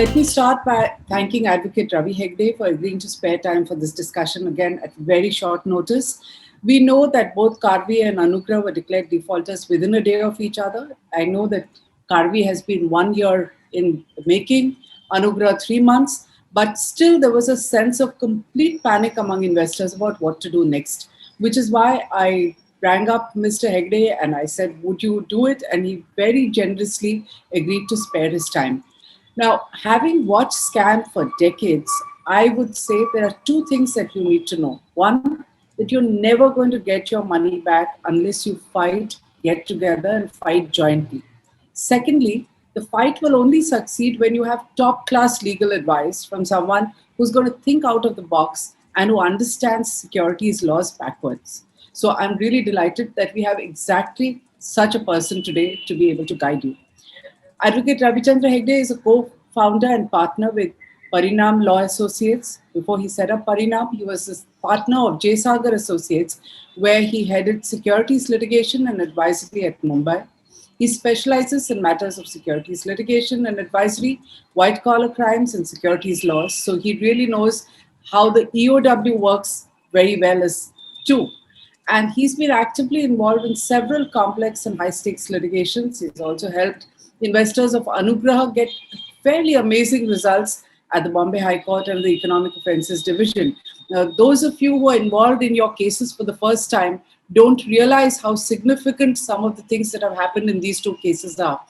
let me start by thanking Advocate Ravi Hegde for agreeing to spare time for this discussion again at very short notice. We know that both Karvi and Anugrah were declared defaulters within a day of each other. I know that Karvi has been 1 year in the making, Anugrah 3 months, but still there was a sense of complete panic among investors about what to do next, which is why I rang up Mr. Hegde and I said, would you do it? And he very generously agreed to spare his time. Now, having watched Scam for decades, I would say there are two things that you need to know. One, that you're never going to get your money back unless you fight, get together, and fight jointly. Secondly, the fight will only succeed when you have top class legal advice from someone who's going to think out of the box and who understands securities laws backwards. So I'm really delighted that we have exactly such a person today to be able to guide you. Advocate Ravichandra Hegde is a co-founder and partner with Parinam Law Associates. Before he set up Parinam, he was a partner of J. Sagar Associates, where he headed securities litigation and advisory at Mumbai. He specializes in matters of securities litigation and advisory, white-collar crimes, and securities laws. So he really knows how the EOW works very well as too. And he's been actively involved in several complex and high-stakes litigations. He's also helped investors of Anugrah get fairly amazing results at the Bombay High Court and the Economic Offences Division. Now, those of you who are involved in your cases for the first time don't realize how significant some of the things that have happened in these two cases are.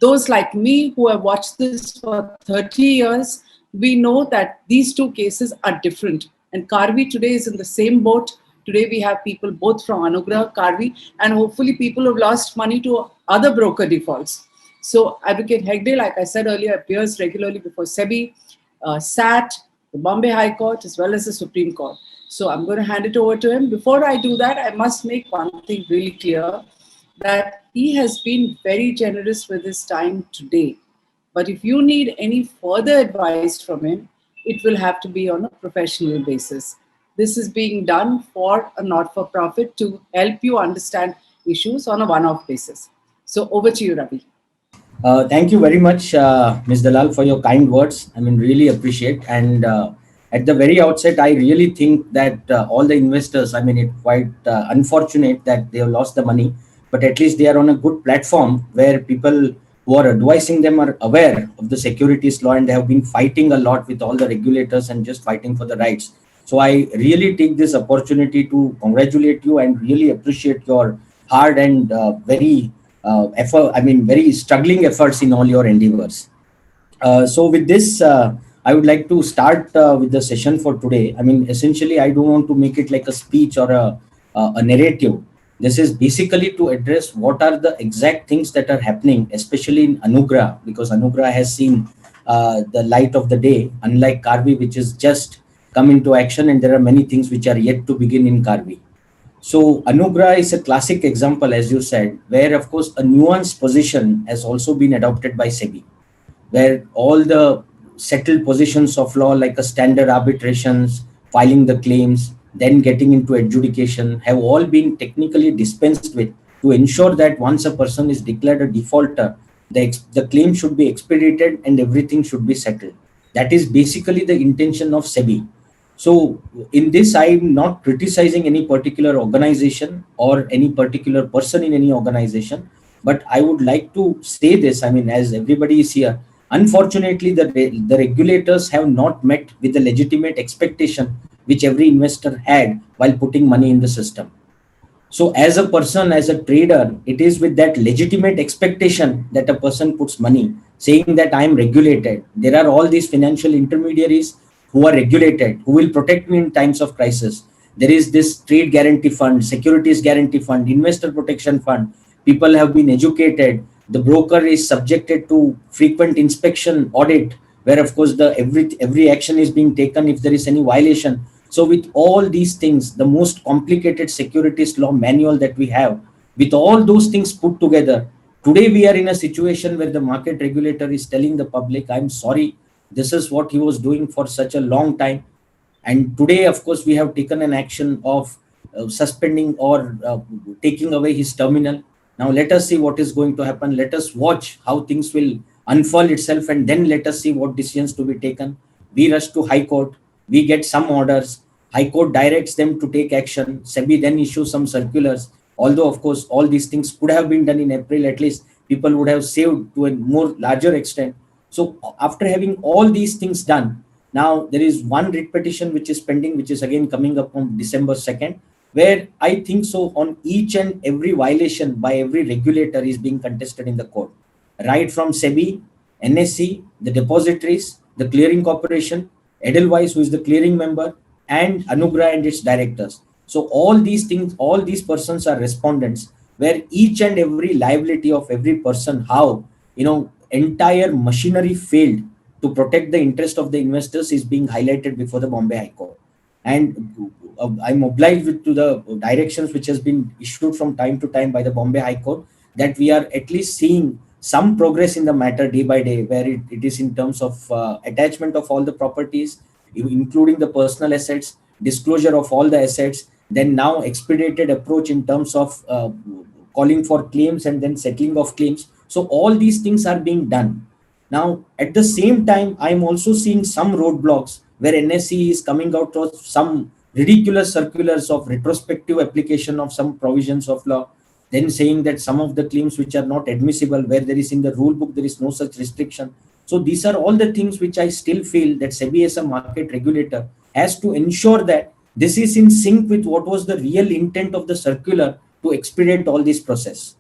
Those like me who have watched this for 30 years, we know that these two cases are different. And Karvi today is in the same boat. Today we have people both from Anugrah, Karvi, and hopefully people who have lost money to other broker defaults. So Advocate Hegde, like I said earlier, appears regularly before SEBI, SAT, the Bombay High Court, as well as the Supreme Court. So I'm going to hand it over to him. Before I do that, I must make one thing really clear, that he has been very generous with his time today. But if you need any further advice from him, it will have to be on a professional basis. This is being done for a not-for-profit to help you understand issues on a one-off basis. So over to you, Ravi. Thank you very much, Ms. Dalal, for your kind words. I mean, really appreciate. And at the very outset, I really think that all the investors, I mean, it's quite unfortunate that they have lost the money, but at least they are on a good platform where people who are advising them are aware of the securities law and they have been fighting a lot with all the regulators and just fighting for the rights. So I really take this opportunity to congratulate you and really appreciate your hard and very struggling efforts in all your endeavors. So with this, I would like to start with the session for today. I mean, essentially, I don't want to make it like a speech or a narrative. This is basically to address what are the exact things that are happening, especially in Anugrah, because Anugrah has seen the light of the day, unlike Karvi, which is just come into action, and there are many things which are yet to begin in Karvi. So Anugrah is a classic example, as you said, where of course a nuanced position has also been adopted by SEBI, where all the settled positions of law like a standard arbitrations, filing the claims, then getting into adjudication have all been technically dispensed with to ensure that once a person is declared a defaulter, the claim should be expedited and everything should be settled. That is basically the intention of SEBI. So in this, I'm not criticizing any particular organization or any particular person in any organization, but I would like to say this, I mean, as everybody is here, unfortunately, the regulators have not met with the legitimate expectation which every investor had while putting money in the system. So as a person, as a trader, it is with that legitimate expectation that a person puts money, saying that I am regulated. There are all these financial intermediaries who are regulated, who will protect me in times of crisis. There is this trade guarantee fund, securities guarantee fund, investor protection fund. People have been educated. The broker is subjected to frequent inspection audit, where of course every action is being taken if there is any violation. So with all these things, the most complicated securities law manual that we have, with all those things put together, today we are in a situation where the market regulator is telling the public, I'm sorry, this is what he was doing for such a long time. And today, of course, we have taken an action of suspending or taking away his terminal. Now, let us see what is going to happen. Let us watch how things will unfurl itself, and then let us see what decisions to be taken. We rush to High Court, we get some orders, High Court directs them to take action, SEBI then issues some circulars. Although, of course, all these things could have been done in April, at least people would have saved to a more larger extent. So, after having all these things done, now there is one writ petition which is pending, which is again coming up on December 2nd, where I think so on each and every violation by every regulator is being contested in the court, right from SEBI, NSE, the depositories, the clearing corporation, Edelweiss, who is the clearing member, and Anugrah and its directors. So all these things, all these persons are respondents, where each and every liability of every person, how, entire machinery failed to protect the interest of the investors is being highlighted before the Bombay High Court. And I'm obliged to the directions which has been issued from time to time by the Bombay High Court, that we are at least seeing some progress in the matter day by day, where it is in terms of attachment of all the properties, including the personal assets, disclosure of all the assets, then now expedited approach in terms of calling for claims and then settling of claims. So all these things are being done. Now, at the same time, I'm also seeing some roadblocks where NSE is coming out with some ridiculous circulars of retrospective application of some provisions of law, then saying that some of the claims which are not admissible, where there is in the rule book, there is no such restriction. So these are all the things which I still feel that SEBI as a market regulator has to ensure that this is in sync with what was the real intent of the circular to expedite all this process.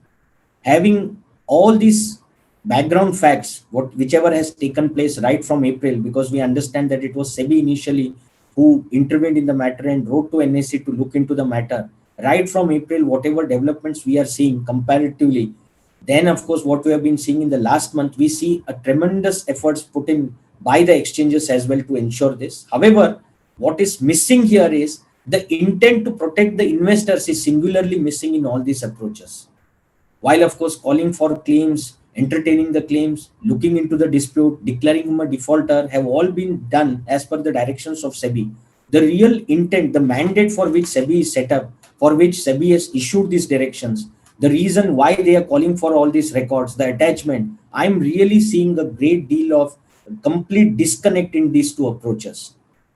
Having all these background facts, whichever has taken place right from April, because we understand that it was SEBI initially who intervened in the matter and wrote to NSE to look into the matter. Right from April, whatever developments we are seeing comparatively, then of course what we have been seeing in the last month, we see a tremendous efforts put in by the exchanges as well to ensure this. However, what is missing here is the intent to protect the investors is singularly missing in all these approaches. While of course calling for claims, entertaining the claims, looking into the dispute, declaring him a defaulter have all been done as per the directions of SEBI. The real intent, the mandate for which SEBI is set up, for which SEBI has issued these directions, the reason why they are calling for all these records, the attachment, I'm really seeing a great deal of complete disconnect in these two approaches.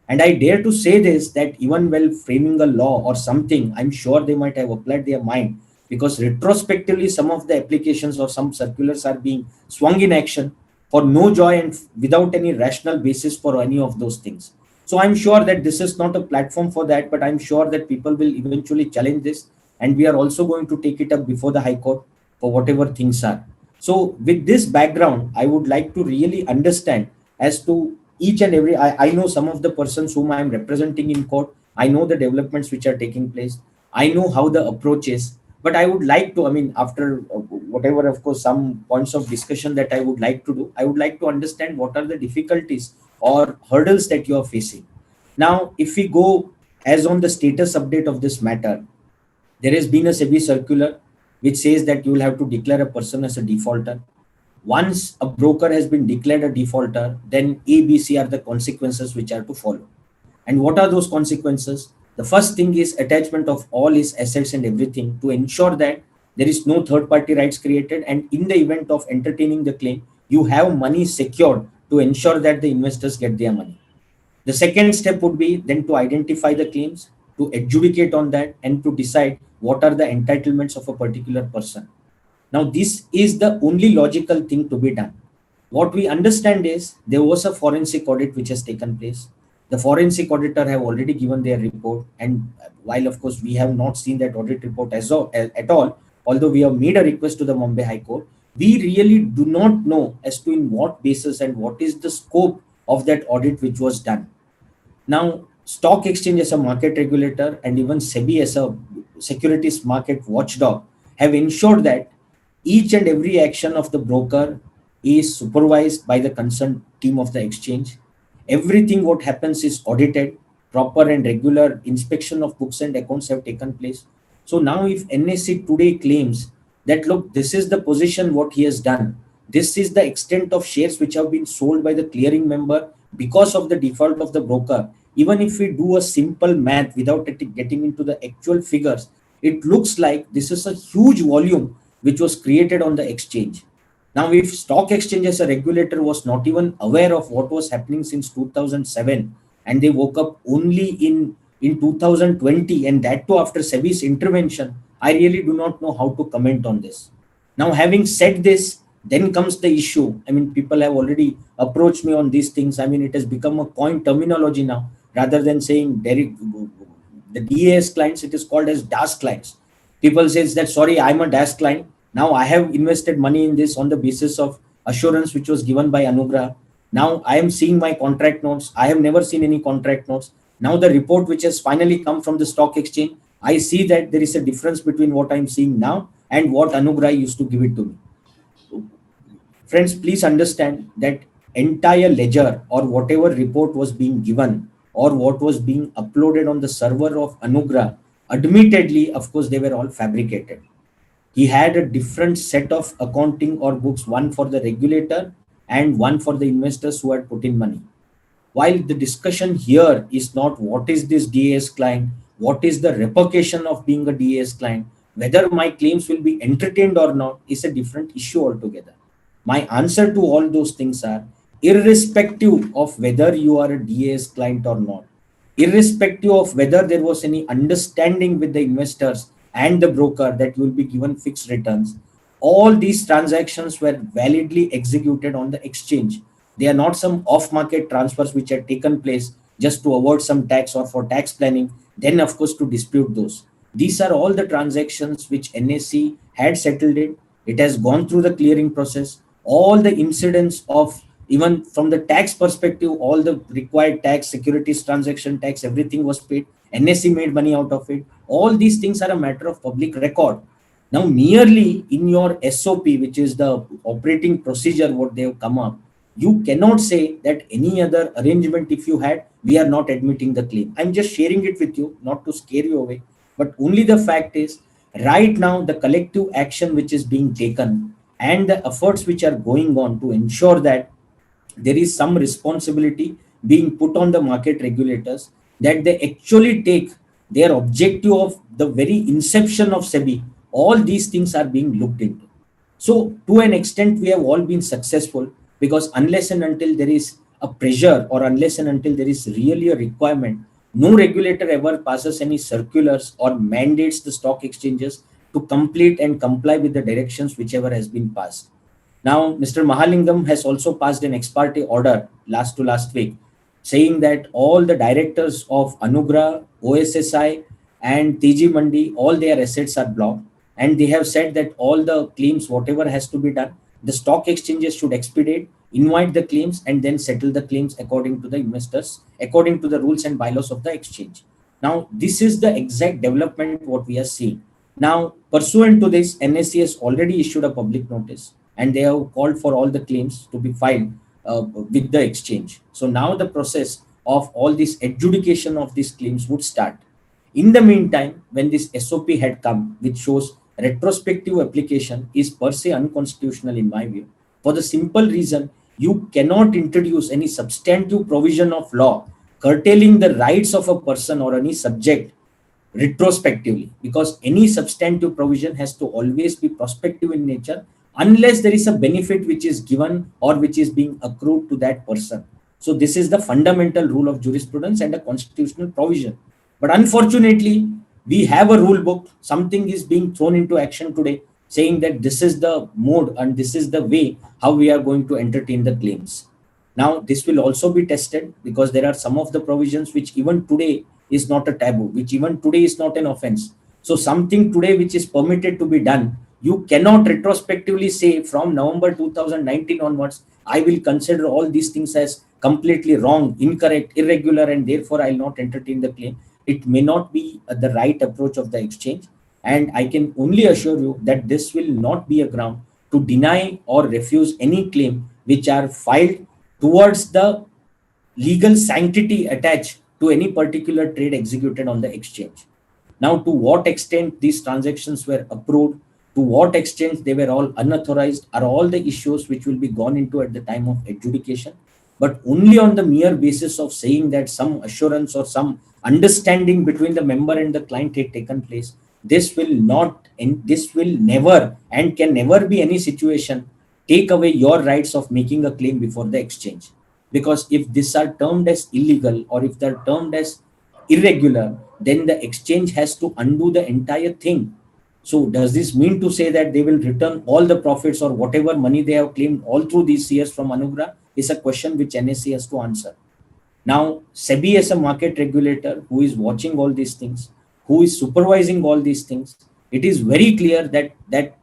And I dare to say this, that even while framing a law or something, I'm sure they might have applied their mind, because retrospectively some of the applications or some circulars are being swung in action for no joy and without any rational basis for any of those things. So I'm sure that this is not a platform for that, but I'm sure that people will eventually challenge this, and we are also going to take it up before the High Court for whatever things are. So with this background, I would like to really understand as to each and every, I know some of the persons whom I am representing in court, I know the developments which are taking place, I know how the approach is, but I would like to, after whatever, of course, some points of discussion that I would like to do, I would like to understand what are the difficulties or hurdles that you are facing. Now, if we go as on the status update of this matter, there has been a SEBI circular which says that you will have to declare a person as a defaulter. Once a broker has been declared a defaulter, then A, B, C are the consequences which are to follow. And what are those consequences? The first thing is attachment of all his assets and everything to ensure that there is no third party rights created. And in the event of entertaining the claim, you have money secured to ensure that the investors get their money. The second step would be then to identify the claims, to adjudicate on that, and to decide what are the entitlements of a particular person. Now, this is the only logical thing to be done. What we understand is there was a forensic audit which has taken place. The forensic auditor have already given their report, and while of course we have not seen that audit report at all, although we have made a request to the Mumbai High Court, we really do not know as to in what basis and what is the scope of that audit which was done. Now, stock exchange as a market regulator and even SEBI as a securities market watchdog have ensured that each and every action of the broker is supervised by the concerned team of the exchange. Everything what happens is audited, proper and regular inspection of books and accounts have taken place. So now if NSE today claims that, look, this is the position what he has done, this is the extent of shares which have been sold by the clearing member because of the default of the broker, even if we do a simple math without getting into the actual figures, it looks like this is a huge volume which was created on the exchange. Now, if stock exchange as a regulator was not even aware of what was happening since 2007, and they woke up only in 2020, and that too after SEBI's intervention, I really do not know how to comment on this. Now, having said this, then comes the issue. I mean, people have already approached me on these things. I mean, it has become a coin terminology now. Rather than saying Derek, the DAS clients, it is called as DAS clients. People says that, sorry, I'm a DAS client. Now I have invested money in this on the basis of assurance which was given by Anugrah. Now I am seeing my contract notes. I have never seen any contract notes. Now the report which has finally come from the stock exchange, I see that there is a difference between what I'm seeing now and what Anugrah used to give it to me. Friends, please understand that entire ledger or whatever report was being given or what was being uploaded on the server of Anugrah, admittedly, of course, they were all fabricated. He had a different set of accounting or books, one for the regulator and one for the investors who had put in money. While the discussion here is not what is this DAS client, what is the repercussion of being a DAS client, whether my claims will be entertained or not is a different issue altogether. My answer to all those things are, irrespective of whether you are a DAS client or not, irrespective of whether there was any understanding with the investors and the broker that you will be given fixed returns, all these transactions were validly executed on the exchange. They are not some off-market transfers which had taken place just to avoid some tax or for tax planning, then of course to dispute those. These are all the transactions which NSE had settled in. It has gone through the clearing process. All the incidents of, even from the tax perspective, all the required tax, securities transaction tax, everything was paid. NSE made money out of it. All these things are a matter of public record. Now, merely in your SOP, which is the operating procedure, what they have come up, you cannot say that any other arrangement, if you had, we are not admitting the claim. I'm just sharing it with you, not to scare you away, but only the fact is, right now, the collective action which is being taken and the efforts which are going on to ensure that there is some responsibility being put on the market regulators, that they actually take their objective of the very inception of SEBI. All these things are being looked into. So to an extent, we have all been successful, because unless and until there is a pressure or unless and until there is really a requirement, no regulator ever passes any circulars or mandates the stock exchanges to complete and comply with the directions whichever has been passed. Now, Mr. Mahalingam has also passed an ex parte order last to last week, saying that all the directors of Anugrah, OSSI, and TG Mandi, all their assets are blocked. And they have said that all the claims, whatever has to be done, the stock exchanges should expedite, invite the claims, and then settle the claims according to the investors, according to the rules and bylaws of the exchange. Now, this is the exact development what we are seeing. Now, pursuant to this, NSE has already issued a public notice and they have called for all the claims to be filed with the exchange. So now the process of all this adjudication of these claims would start. In the meantime, when this SOP had come, which shows retrospective application is per se unconstitutional in my view, for the simple reason you cannot introduce any substantive provision of law curtailing the rights of a person or any subject retrospectively, because any substantive provision has to always be prospective in nature unless there is a benefit which is given or which is being accrued to that person. So this is the fundamental rule of jurisprudence and a constitutional provision. But unfortunately, we have a rule book, something is being thrown into action today saying that this is the mode and this is the way how we are going to entertain the claims. Now, this will also be tested because there are some of the provisions which even today is not a taboo, which even today is not an offense. So something today which is permitted to be done, you cannot retrospectively say from November 2019 onwards, I will consider all these things as completely wrong, incorrect, irregular, and therefore I'll not entertain the claim. It may not be the right approach of the exchange. And I can only assure you that this will not be a ground to deny or refuse any claim which are filed towards the legal sanctity attached to any particular trade executed on the exchange. Now, to what extent these transactions were approved, to what extent they were all unauthorized, are all the issues which will be gone into at the time of adjudication. But only on the mere basis of saying that some assurance or some understanding between the member and the client had taken place, this will not, and this will never and can never be any situation take away your rights of making a claim before the exchange. Because if these are termed as illegal or if they're termed as irregular, then the exchange has to undo the entire thing. So does this mean to say that they will return all the profits or whatever money they have claimed all through these years from Anugrah? Is a question which NSE has to answer. Now, SEBI as a market regulator who is watching all these things, who is supervising all these things, it is very clear that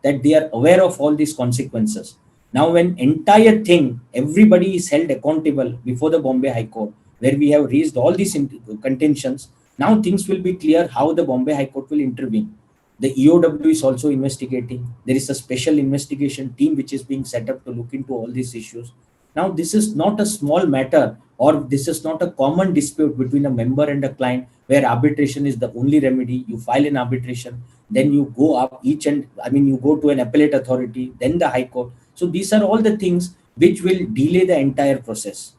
they are aware of all these consequences. Now, when entire thing, everybody is held accountable before the Bombay High Court, where we have raised all these contentions, now things will be clear how the Bombay High Court will intervene. The EOW is also investigating. There is a special investigation team which is being set up to look into all these issues. Now, this is not a small matter, or this is not a common dispute between a member and a client where arbitration is the only remedy. You file an arbitration, then you go up you go to an appellate authority, then the High Court. So these are all the things which will delay the entire process.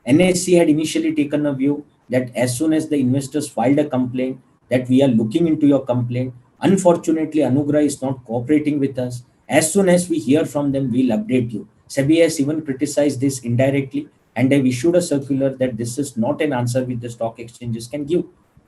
NSE had initially taken a view that as soon as the investors filed a complaint, that we are looking into your complaint. Unfortunately, Anugrah is not cooperating with us. As soon as we hear from them, we'll update you. SEBI has even criticized this indirectly, and they've issued a circular that this is not an answer which the stock exchanges can give.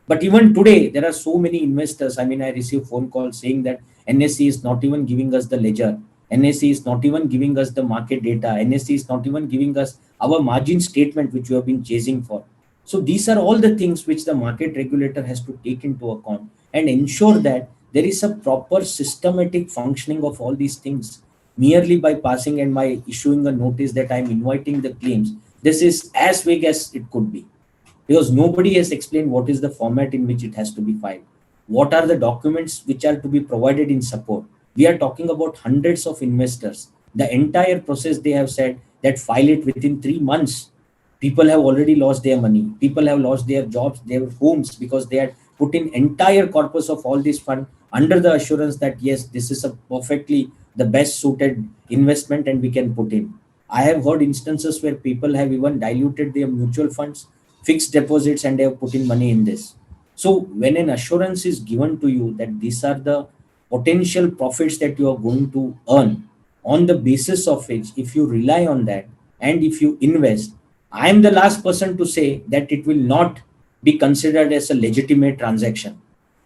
But even today, there are so many investors. I receive phone calls saying that NSE is not even giving us the ledger. NSE is not even giving us the market data. NSE is not even giving us our margin statement, which we have been chasing for. So these are all the things which the market regulator has to take into account and ensure that there is a proper systematic functioning of all these things. Merely by passing and by issuing a notice that I'm inviting the claims, this is as vague as it could be, because nobody has explained what is the format in which it has to be filed. What are the documents which are to be provided in support? We are talking about hundreds of investors. The entire process, they have said that file it within 3 months. People have already lost their money. People have lost their jobs, their homes, because they had put in entire corpus of all this fund under the assurance that yes, this is a perfectly the best suited investment and we can put in. I have heard instances where people have even diluted their mutual funds, fixed deposits, and they have put in money in this. So when an assurance is given to you that these are the potential profits that you are going to earn, on the basis of which, if you rely on that and if you invest, I am the last person to say that it will not be considered as a legitimate transaction.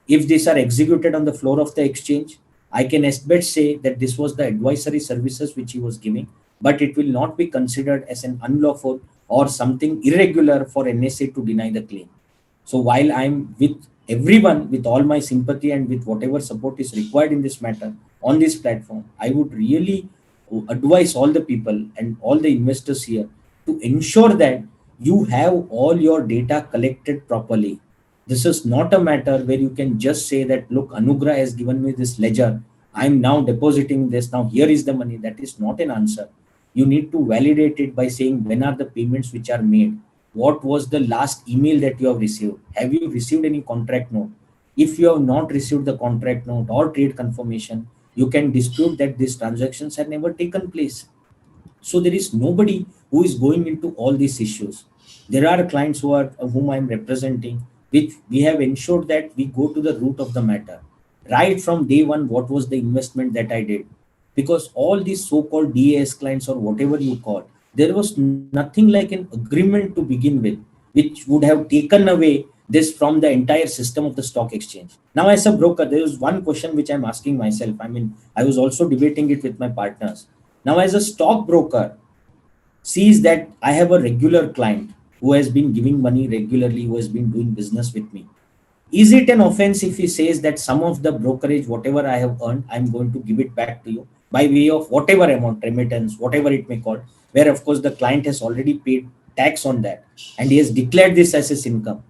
If these are executed on the floor of the exchange, I can best say that this was the advisory services which he was giving, but it will not be considered as an unlawful or something irregular for NSA to deny the claim. So while I'm with everyone with all my sympathy and with whatever support is required in this matter on this platform, I would really advise all the people and all the investors here to ensure that you have all your data collected properly. This is not a matter where you can just say that, look, Anugrah has given me this ledger. I'm now depositing this. Now here is the money. That is not an answer. You need to validate it by saying when are the payments which are made. What was the last email that you have received? Have you received any contract note? If you have not received the contract note or trade confirmation, you can dispute that these transactions have never taken place. So there is nobody who is going into all these issues. There are clients whom I am representing, which we have ensured that we go to the root of the matter. Right from day one, what was the investment that I did? Because all these so-called DAS clients or whatever you call, there was nothing like an agreement to begin with, which would have taken away this from the entire system of the stock exchange. Now, as a broker, there is one question which I'm asking myself. I was also debating it with my partners. Now, as a stockbroker, sees that I have a regular client who has been giving money regularly, who has been doing business with me. Is it an offense if he says that some of the brokerage, whatever I have earned, I'm going to give it back to you by way of whatever amount, remittance, whatever it may call, where of course the client has already paid tax on that and he has declared this as his income?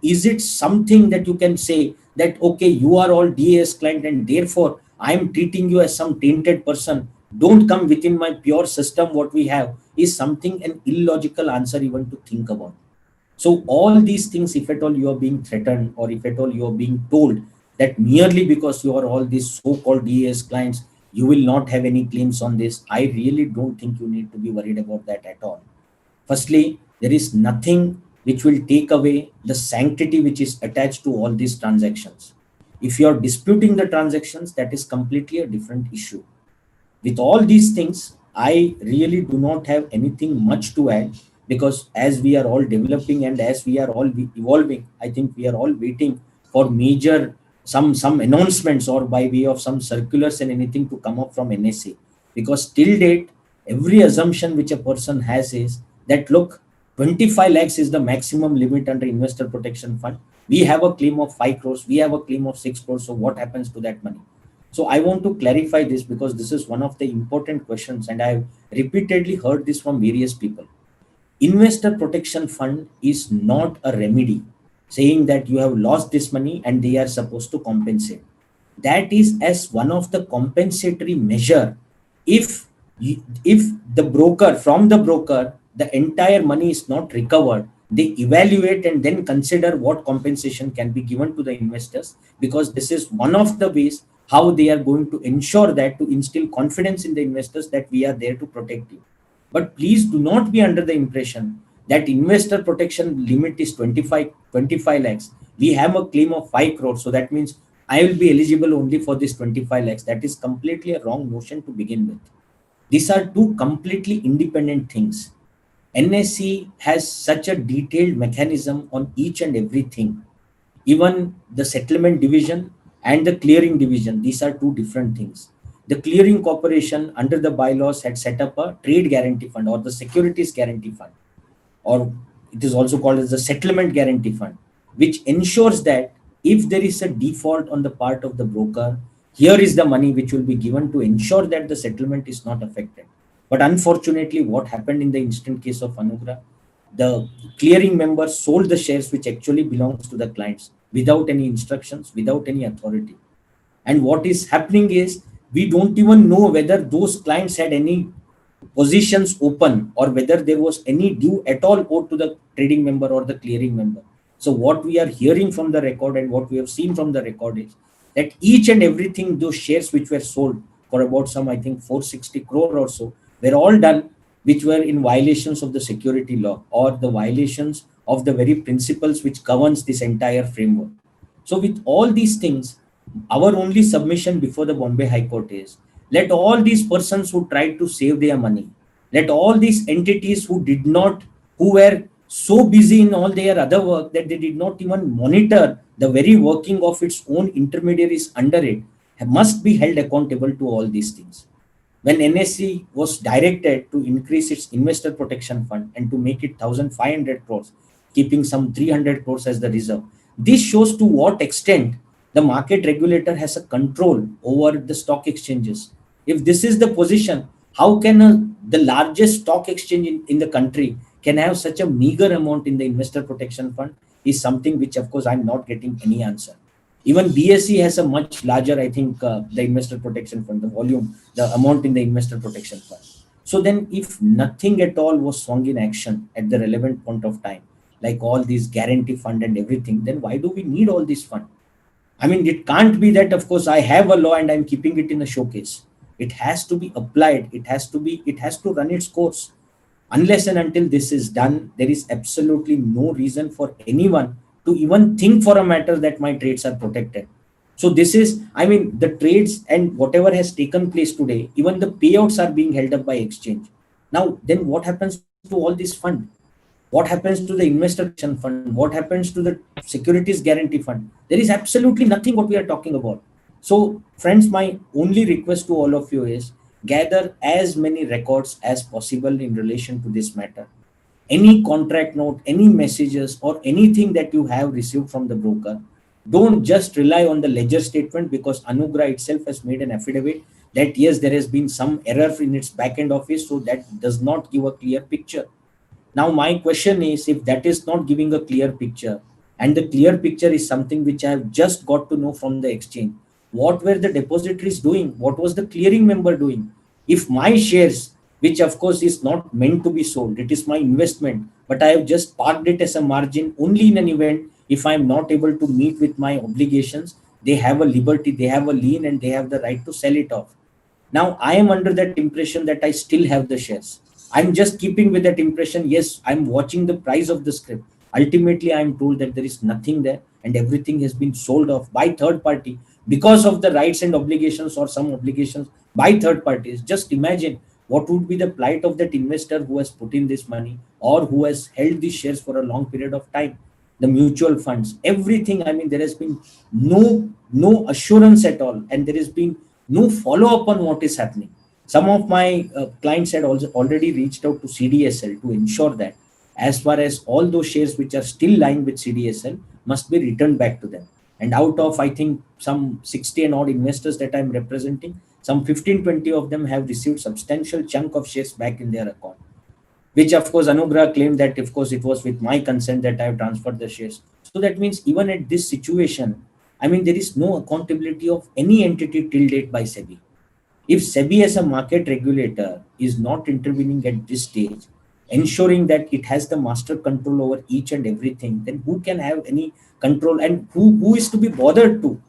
Is it something that you can say that, okay, you are all DAS client and therefore I am treating you as some tainted person? Don't come within my pure system. What we have is something an illogical answer even to think about. So all these things, if at all you are being threatened or if at all you are being told that merely because you are all these so-called DAS clients, you will not have any claims on this, I really don't think you need to be worried about that at all. Firstly, there is nothing which will take away the sanctity which is attached to all these transactions. If you are disputing the transactions, that is completely a different issue. With all these things, I really do not have anything much to add, because as we are all developing and as we are all evolving, I think we are all waiting for major some announcements or by way of some circulars and anything to come up from NSE. Because till date, every assumption which a person has is that, look, 25 lakhs is the maximum limit under investor protection fund. We have a claim of 5 crores, we have a claim of 6 crores. So what happens to that money? So I want to clarify this, because this is one of the important questions, and I've repeatedly heard this from various people. Investor protection fund is not a remedy saying that you have lost this money and they are supposed to compensate. That is as one of the compensatory measure. If if from the broker the entire money is not recovered, they evaluate and then consider what compensation can be given to the investors, because this is one of the ways how they are going to ensure that, to instill confidence in the investors that we are there to protect you. But please do not be under the impression that investor protection limit is 25 lakhs. We have a claim of 5 crores. So that means I will be eligible only for this 25 lakhs. That is completely a wrong notion to begin with. These are two completely independent things. NSE has such a detailed mechanism on each and everything. Even the settlement division and the clearing division, these are two different things. The clearing corporation under the bylaws had set up a trade guarantee fund or the securities guarantee fund, or it is also called as the settlement guarantee fund, which ensures that if there is a default on the part of the broker, here is the money which will be given to ensure that the settlement is not affected. But unfortunately, what happened in the instant case of Anugrah, the clearing member sold the shares which actually belongs to the clients without any instructions, without any authority. And what is happening is, we don't even know whether those clients had any positions open or whether there was any due at all owed to the trading member or the clearing member. So what we are hearing from the record and what we have seen from the record is that each and everything, those shares which were sold for about some, I think 460 crore or so, were all done which were in violations of the security law or the violations of the very principles which governs this entire framework. So with all these things, our only submission before the Bombay High Court is, let all these persons who tried to save their money, let all these entities who were so busy in all their other work that they did not even monitor the very working of its own intermediaries under it, must be held accountable to all these things. When NSE was directed to increase its investor protection fund and to make it 1,500 crores, keeping some 300 crores as the reserve, this shows to what extent the market regulator has a control over the stock exchanges. If this is the position, how can the largest stock exchange in the country can have such a meager amount in the investor protection fund, is something which of course I'm not getting any answer. Even BSE has a much larger, I think, the investor protection fund, the volume, the amount in the investor protection fund. So then if nothing at all was swung in action at the relevant point of time, like all these guarantee fund and everything, then why do we need all this fund? I mean, it can't be that, of course, I have a law and I'm keeping it in a showcase. It has to be applied. It has to run its course. Unless and until this is done, there is absolutely no reason for anyone to even think for a matter that my trades are protected. So this is, I mean, the trades and whatever has taken place today, even the payouts are being held up by exchange. Now, then what happens to all this fund? What happens to the investor protection fund? What happens to the securities guarantee fund? There is absolutely nothing what we are talking about. So friends, my only request to all of you is, gather as many records as possible in relation to this matter. Any contract note, any messages or anything that you have received from the broker, don't just rely on the ledger statement, because Anugrah itself has made an affidavit that yes, there has been some error in its back-end office, so that does not give a clear picture. Now my question is, if that is not giving a clear picture, and the clear picture is something which I have just got to know from the exchange, what were the depositories doing? What was the clearing member doing? If my shares, which of course is not meant to be sold, it is my investment, but I have just parked it as a margin only in an event if I am not able to meet with my obligations, they have a liberty, they have a lien, and they have the right to sell it off. Now I am under that impression that I still have the shares. I'm just keeping with that impression. Yes, I'm watching the price of the script. Ultimately, I'm told that there is nothing there and everything has been sold off by third party, because of the rights and obligations or some obligations by third parties. Just imagine what would be the plight of that investor who has put in this money or who has held these shares for a long period of time. The mutual funds, everything. I mean, there has been no assurance at all, and there has been no follow up on what is happening. Some of my clients had also already reached out to CDSL to ensure that as far as all those shares which are still lying with CDSL must be returned back to them. And out of, I think, some 60 and odd investors that I'm representing, some 15-20 of them have received substantial chunk of shares back in their account, which of course Anugrah claimed that of course it was with my consent that I have transferred the shares. So that means even at this situation, I mean, there is no accountability of any entity till date by SEBI. If SEBI as a market regulator is not intervening at this stage, ensuring that it has the master control over each and everything, then who can have any control, and who is to be bothered to?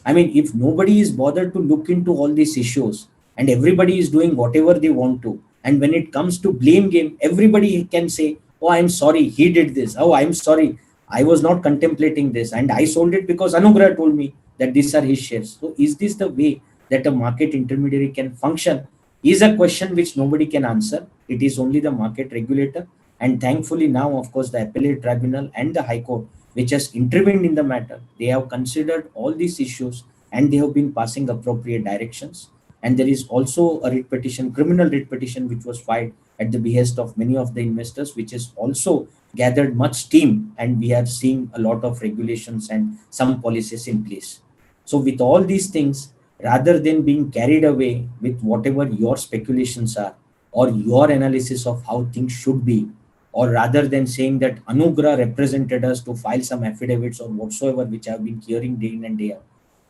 I mean, if nobody is bothered to look into all these issues and everybody is doing whatever they want to, and when it comes to blame game, everybody can say, oh, I'm sorry, he did this. Oh, I'm sorry, I was not contemplating this and I sold it because Anugrah told me that these are his shares. So is this the way that a market intermediary can function? Is a question which nobody can answer. It is only the market regulator. And thankfully now, of course, the appellate tribunal and the High Court, which has intervened in the matter, they have considered all these issues and they have been passing appropriate directions. And there is also a writ petition, criminal writ petition, which was filed at the behest of many of the investors, which has also gathered much steam. And we are seeing a lot of regulations and some policies in place. So with all these things, rather than being carried away with whatever your speculations are or your analysis of how things should be, or rather than saying that Anugrah represented us to file some affidavits or whatsoever, which I've been hearing day in and day out,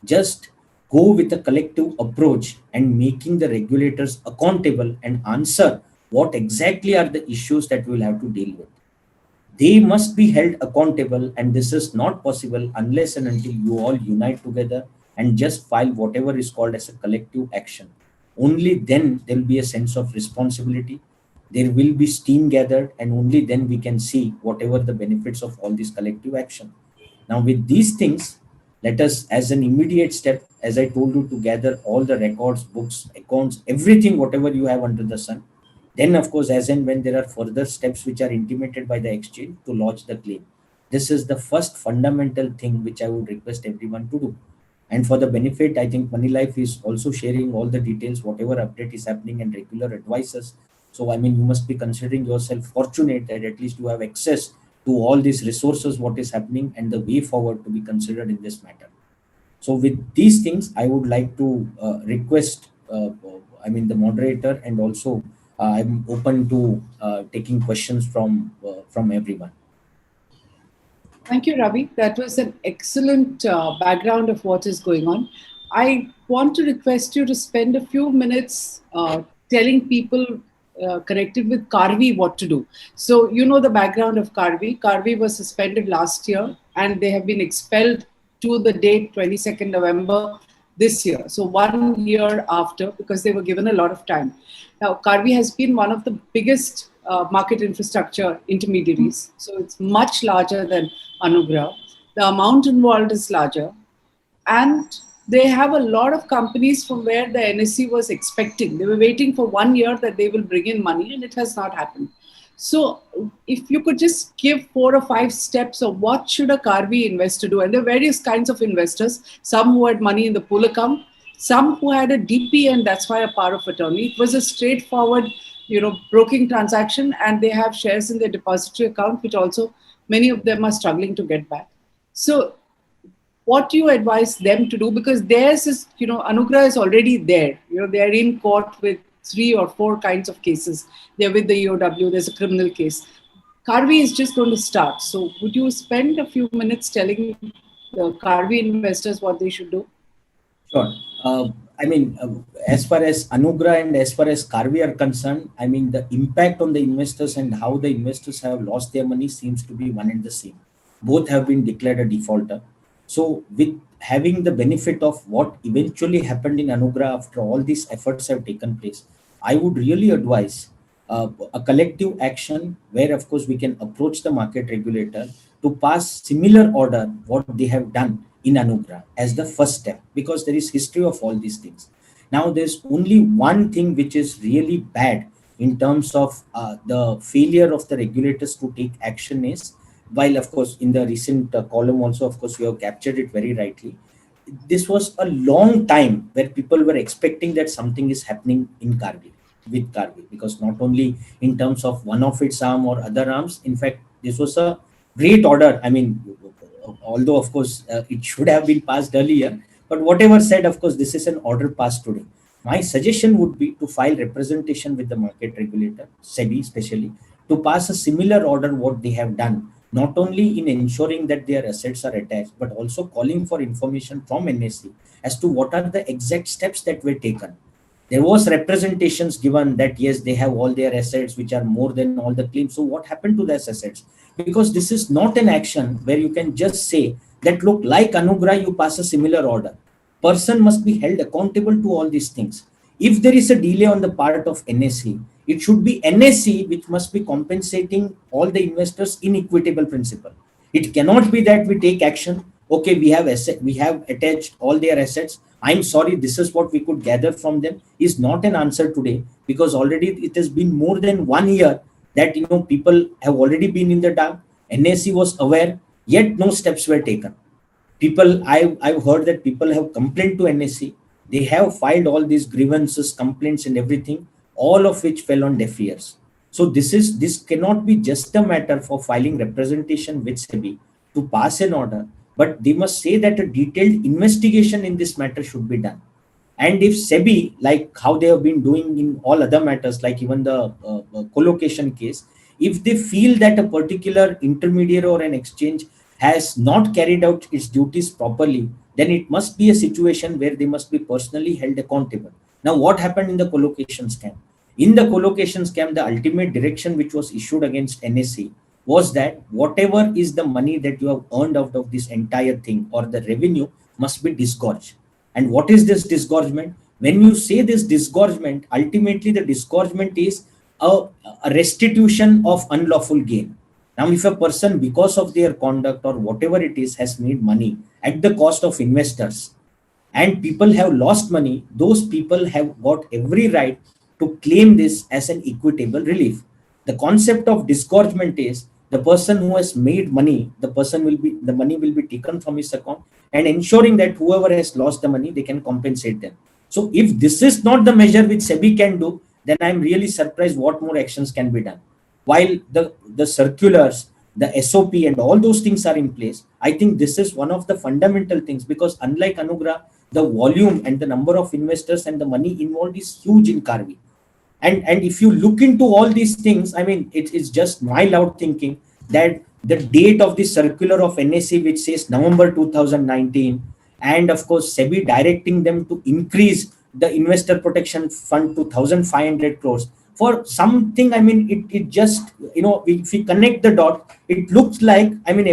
just go with a collective approach and making the regulators accountable and answer what exactly are the issues that we'll have to deal with. They must be held accountable, and this is not possible unless and until you all unite together and just file whatever is called as a collective action. Only then there will be a sense of responsibility, there will be steam gathered, and only then we can see whatever the benefits of all this collective action. Now with these things, let us, as an immediate step, as I told you, to gather all the records, books, accounts, everything, whatever you have under the sun. Then, of course, as and when there are further steps which are intimated by the exchange, to lodge the claim. This is the first fundamental thing which I would request everyone to do. And for the benefit, I think Money Life is also sharing all the details, whatever update is happening, and regular advices. So, I mean, you must be considering yourself fortunate that at least you have access to all these resources, what is happening, and the way forward to be considered in this matter. So with these things, I would like to request, the moderator, and also I'm open to taking questions from everyone. Thank you, Ravi. That was an excellent background of what is going on. I want to request you to spend a few minutes telling people connected with Karvy what to do. So you know the background of Karvy. Karvy was suspended last year and they have been expelled to the date 22nd November this year. So 1 year after, because they were given a lot of time. Now, Karvy has been one of the biggest market infrastructure intermediaries. So it's much larger than Anugrah. The amount involved is larger. And they have a lot of companies from where the NSE was expecting. They were waiting for 1 year that they will bring in money, and it has not happened. So if you could just give 4 or 5 steps of what should a Karvy investor do. And there are various kinds of investors, some who had money in the pool account, some who had a DP and that's why a power of attorney. It was a straightforward, broking transaction, and they have shares in their depository account, which also many of them are struggling to get back. So what do you advise them to do? Because theirs is, Anugrah is already there. They're in court with 3 or 4 kinds of cases. They're with the EOW, there's a criminal case. Karvy is just going to start. So would you spend a few minutes telling the Karvy investors what they should do? Sure. As far as Anugrah and as far as Karvy are concerned, the impact on the investors and how the investors have lost their money seems to be one and the same. Both have been declared a defaulter. So with having the benefit of what eventually happened in Anugrah after all these efforts have taken place, I would really advise a collective action where, of course, we can approach the market regulator to pass similar order what they have done in Anugrah as the first step, because there is history of all these things. Now, there's only one thing which is really bad in terms of the failure of the regulators to take action is, while of course in the recent column also, of course, you have captured it very rightly. This was a long time where people were expecting that something is happening in Kargil, with Kargil, because not only in terms of one of its arm or other arms, in fact, this was a great order. I mean, although of course it should have been passed earlier, but whatever said, of course, this is an order passed today. My suggestion would be to file representation with the market regulator, SEBI especially, to pass a similar order what they have done, not only in ensuring that their assets are attached, but also calling for information from NSE as to what are the exact steps that were taken. There was representations given that yes, they have all their assets which are more than all the claims. So what happened to those assets? Because this is not an action where you can just say that, look, like Anugrah, you pass a similar order. Person must be held accountable to all these things. If there is a delay on the part of NSE, it should be NSE which must be compensating all the investors in equitable principle. It cannot be that we take action. Okay, we have attached all their assets. I'm sorry, this is what we could gather from them, is not an answer today, because already it has been more than 1 year that people have already been in the dark. NSE was aware, yet no steps were taken. I've heard that people have complained to NSE. They have filed all these grievances, complaints, and everything, all of which fell on deaf ears. So this cannot be just a matter for filing representation with SEBI to pass an order, but they must say that a detailed investigation in this matter should be done. And if SEBI, like how they have been doing in all other matters, like even the collocation case, if they feel that a particular intermediary or an exchange has not carried out its duties properly, then it must be a situation where they must be personally held accountable. Now, what happened in the collocation scam? In the collocation scam, the ultimate direction which was issued against NSE was that whatever is the money that you have earned out of this entire thing or the revenue must be disgorged. And what is this disgorgement? When you say this disgorgement, ultimately the disgorgement is a restitution of unlawful gain. Now, if a person, because of their conduct or whatever it is, has made money at the cost of investors, and people have lost money, those people have got every right to claim this as an equitable relief. The concept of disgorgement is the person who has made money, the money will be taken from his account, and ensuring that whoever has lost the money, they can compensate them. So if this is not the measure which SEBI can do, then I'm really surprised what more actions can be done. While the circulars, the SOP and all those things are in place, I think this is one of the fundamental things, because unlike Anugrah, the volume and the number of investors and the money involved is huge in Karvi. And if you look into all these things, I mean, it's just my loud thinking that the date of the circular of NSE, which says November 2019, and of course SEBI directing them to increase the investor protection fund to 1,500 crores for something. I mean, it just, if we connect the dot, it looks like, I mean,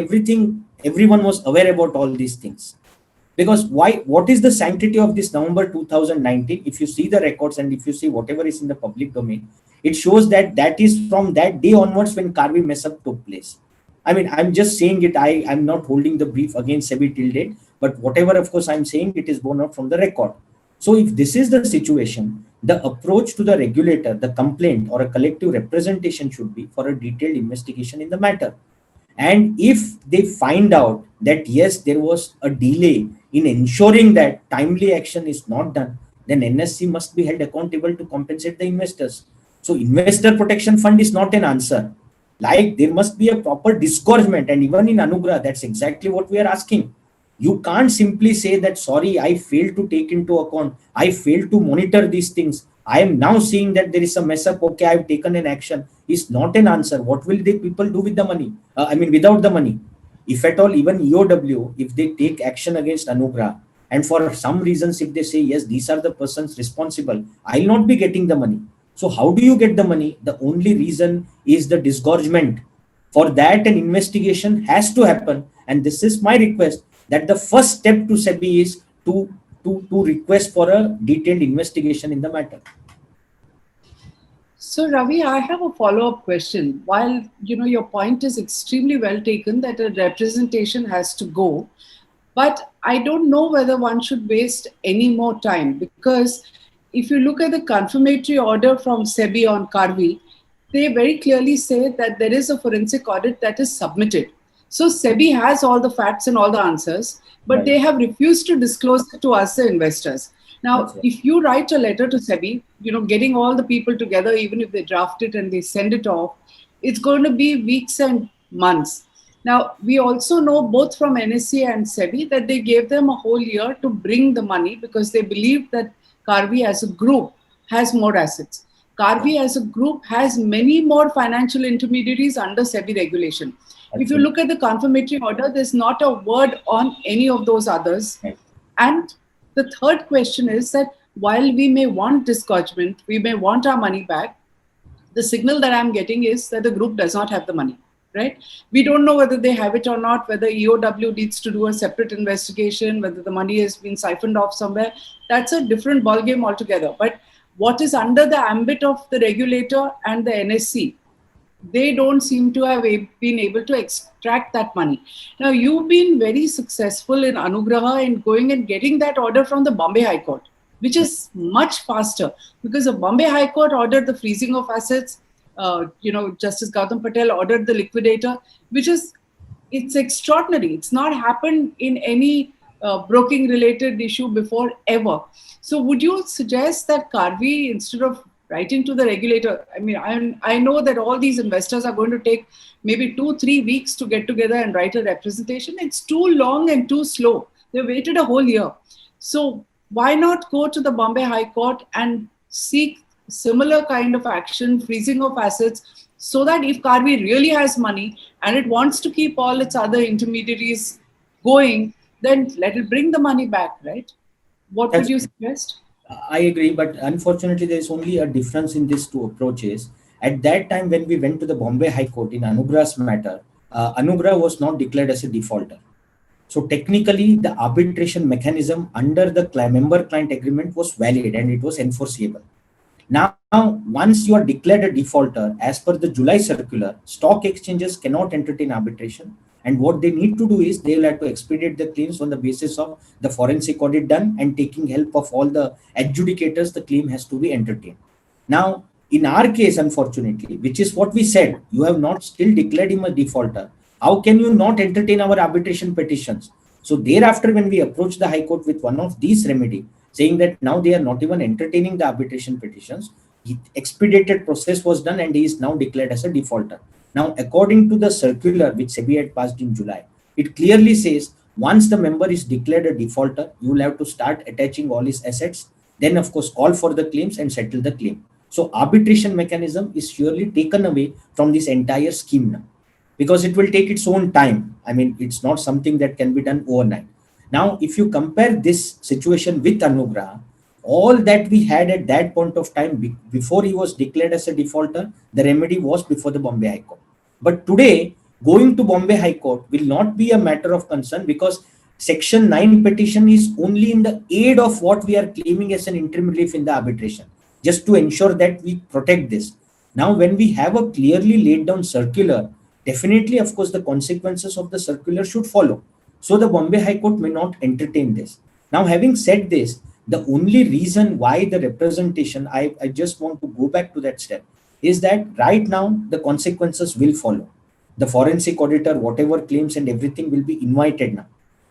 everyone was aware about all these things. Because what is the sanctity of this November 2019? If you see the records and if you see whatever is in the public domain, it shows that is from that day onwards when Karvi mess up took place. I mean, I'm just saying it. I'm not holding the brief against SEBI till date, but whatever, of course, I'm saying, it is borne out from the record. So if this is the situation, the approach to the regulator, the complaint or a collective representation should be for a detailed investigation in the matter. And if they find out that yes, there was a delay in ensuring that timely action is not done, then NSE must be held accountable to compensate the investors. So investor protection fund is not an answer. Like, there must be a proper disgorgement, and even in Anugrah, that's exactly what we are asking. You can't simply say that, sorry, I failed to take into account, I failed to monitor these things, I am now seeing that there is a mess up, okay, I've taken an action, is not an answer. What will the people do with the money? Without the money? If at all, even EOW, if they take action against Anugrah, and for some reasons, if they say, yes, these are the persons responsible, I'll not be getting the money. So how do you get the money? The only reason is the disgorgement. For that, an investigation has to happen. And this is my request, that the first step to SEBI is to request for a detailed investigation in the matter. So Ravi, I have a follow-up question. While your point is extremely well taken that a representation has to go, But I don't know whether one should waste any more time, because if you look at the confirmatory order from SEBI on Karvi, they very clearly say that there is a forensic audit that is submitted. So SEBI has all the facts and all the answers, but Right. they have refused to disclose it to us, the investors. That's Now, right. if you write a letter to SEBI, getting all the people together, even if they draft it and they send it off, it's going to be weeks and months. Now, we also know both from NSE and SEBI that they gave them a whole year to bring the money, because they believe that Karvi as a group has more assets. Karvi as a group has many more financial intermediaries under SEBI regulation. If you Absolutely. look at the confirmatory order, there's not a word on any of those others. Right. And the third question is that while we may want disgorgement, we may want our money back, the signal that I'm getting is that the group does not have the money, right? We don't know whether they have it or not, whether EOW needs to do a separate investigation, whether the money has been siphoned off somewhere. That's a different ballgame altogether. But what is under the ambit of the regulator and the NSC, they don't seem to have been able to extract that money. Now, you've been very successful in Anugraha in going and getting that order from the Bombay High Court, which is much faster, because the Bombay High Court ordered the freezing of assets. Justice Gautam Patel ordered the liquidator, which is, it's extraordinary. It's not happened in any broking related issue before ever. So would you suggest that Karvi, instead of writing to the regulator, I mean, I know that all these investors are going to take maybe 2-3 weeks to get together and write a representation. It's too long and too slow. They waited a whole year. So why not go to the Bombay High Court and seek similar kind of action, freezing of assets, so that if Karvi really has money and it wants to keep all its other intermediaries going, then let it bring the money back, right? What would That's you suggest? I agree, but unfortunately, there is only a difference in these two approaches. At that time, when we went to the Bombay High Court in Anugrah's matter, Anugrah was not declared as a defaulter. So technically, the arbitration mechanism under the member-client agreement was valid and it was enforceable. Now, once you are declared a defaulter, as per the July circular, stock exchanges cannot entertain arbitration. And what they need to do is they will have to expedite the claims on the basis of the forensic audit done and taking help of all the adjudicators, the claim has to be entertained. Now, in our case, unfortunately, which is what we said, you have not still declared him a defaulter. How can you not entertain our arbitration petitions? So thereafter, when we approached the High Court with one of these remedy, saying that now they are not even entertaining the arbitration petitions, the expedited process was done and he is now declared as a defaulter. Now, according to the circular which SEBI had passed in July, it clearly says once the member is declared a defaulter, you will have to start attaching all his assets, then of course call for the claims and settle the claim. So arbitration mechanism is surely taken away from this entire scheme now, because it will take its own time. I mean, it's not something that can be done overnight. Now, if you compare this situation with Anugrah, all that we had at that point of time before he was declared as a defaulter, the remedy was before the Bombay High Court. But today, going to Bombay High Court will not be a matter of concern, because Section 9 petition is only in the aid of what we are claiming as an interim relief in the arbitration, just to ensure that we protect this. Now, when we have a clearly laid down circular, definitely, of course, the consequences of the circular should follow. So the Bombay High Court may not entertain this. Now, having said this, the only reason why the representation, I just want to go back to that step, is that right now the consequences will follow. The forensic auditor, whatever claims and everything will be invited now.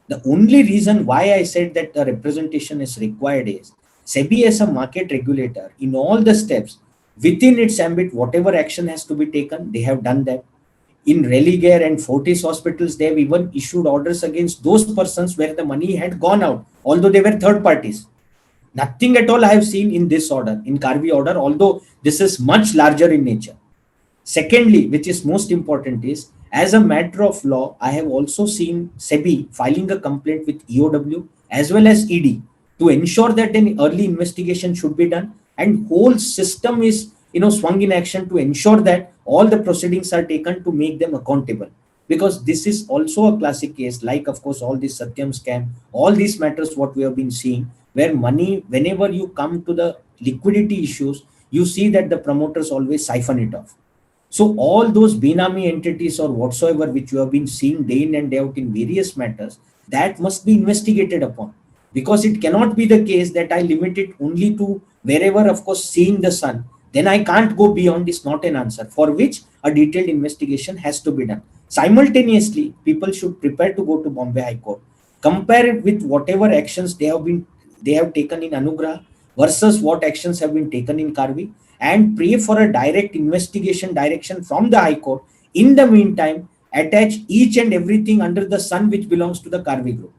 The only reason why I said that the representation is required is SEBI as a market regulator, in all the steps within its ambit, whatever action has to be taken, they have done that. In Religare and Fortis hospitals, they have even issued orders against those persons where the money had gone out, although they were third parties. Nothing at all I have seen in this order, in Karvi order, although this is much larger in nature. Secondly, which is most important, is as a matter of law, I have also seen SEBI filing a complaint with EOW as well as ED to ensure that an early investigation should be done, and whole system is swung in action to ensure that all the proceedings are taken to make them accountable. Because this is also a classic case, like of course all this Satyam scam, all these matters what we have been seeing, where money, whenever you come to the liquidity issues, you see that the promoters always siphon it off. So all those Benami entities or whatsoever which you have been seeing day in and day out in various matters, that must be investigated upon, because it cannot be the case that I limit it only to wherever, of course, seeing the sun. Then I can't go beyond, is not an answer, for which a detailed investigation has to be done. Simultaneously, people should prepare to go to Bombay High Court, compare it with whatever actions they have taken in Anugrah versus what actions have been taken in Karvi, and pray for a direct investigation direction from the High Court. In the meantime, attach each and everything under the sun which belongs to the Karvi group.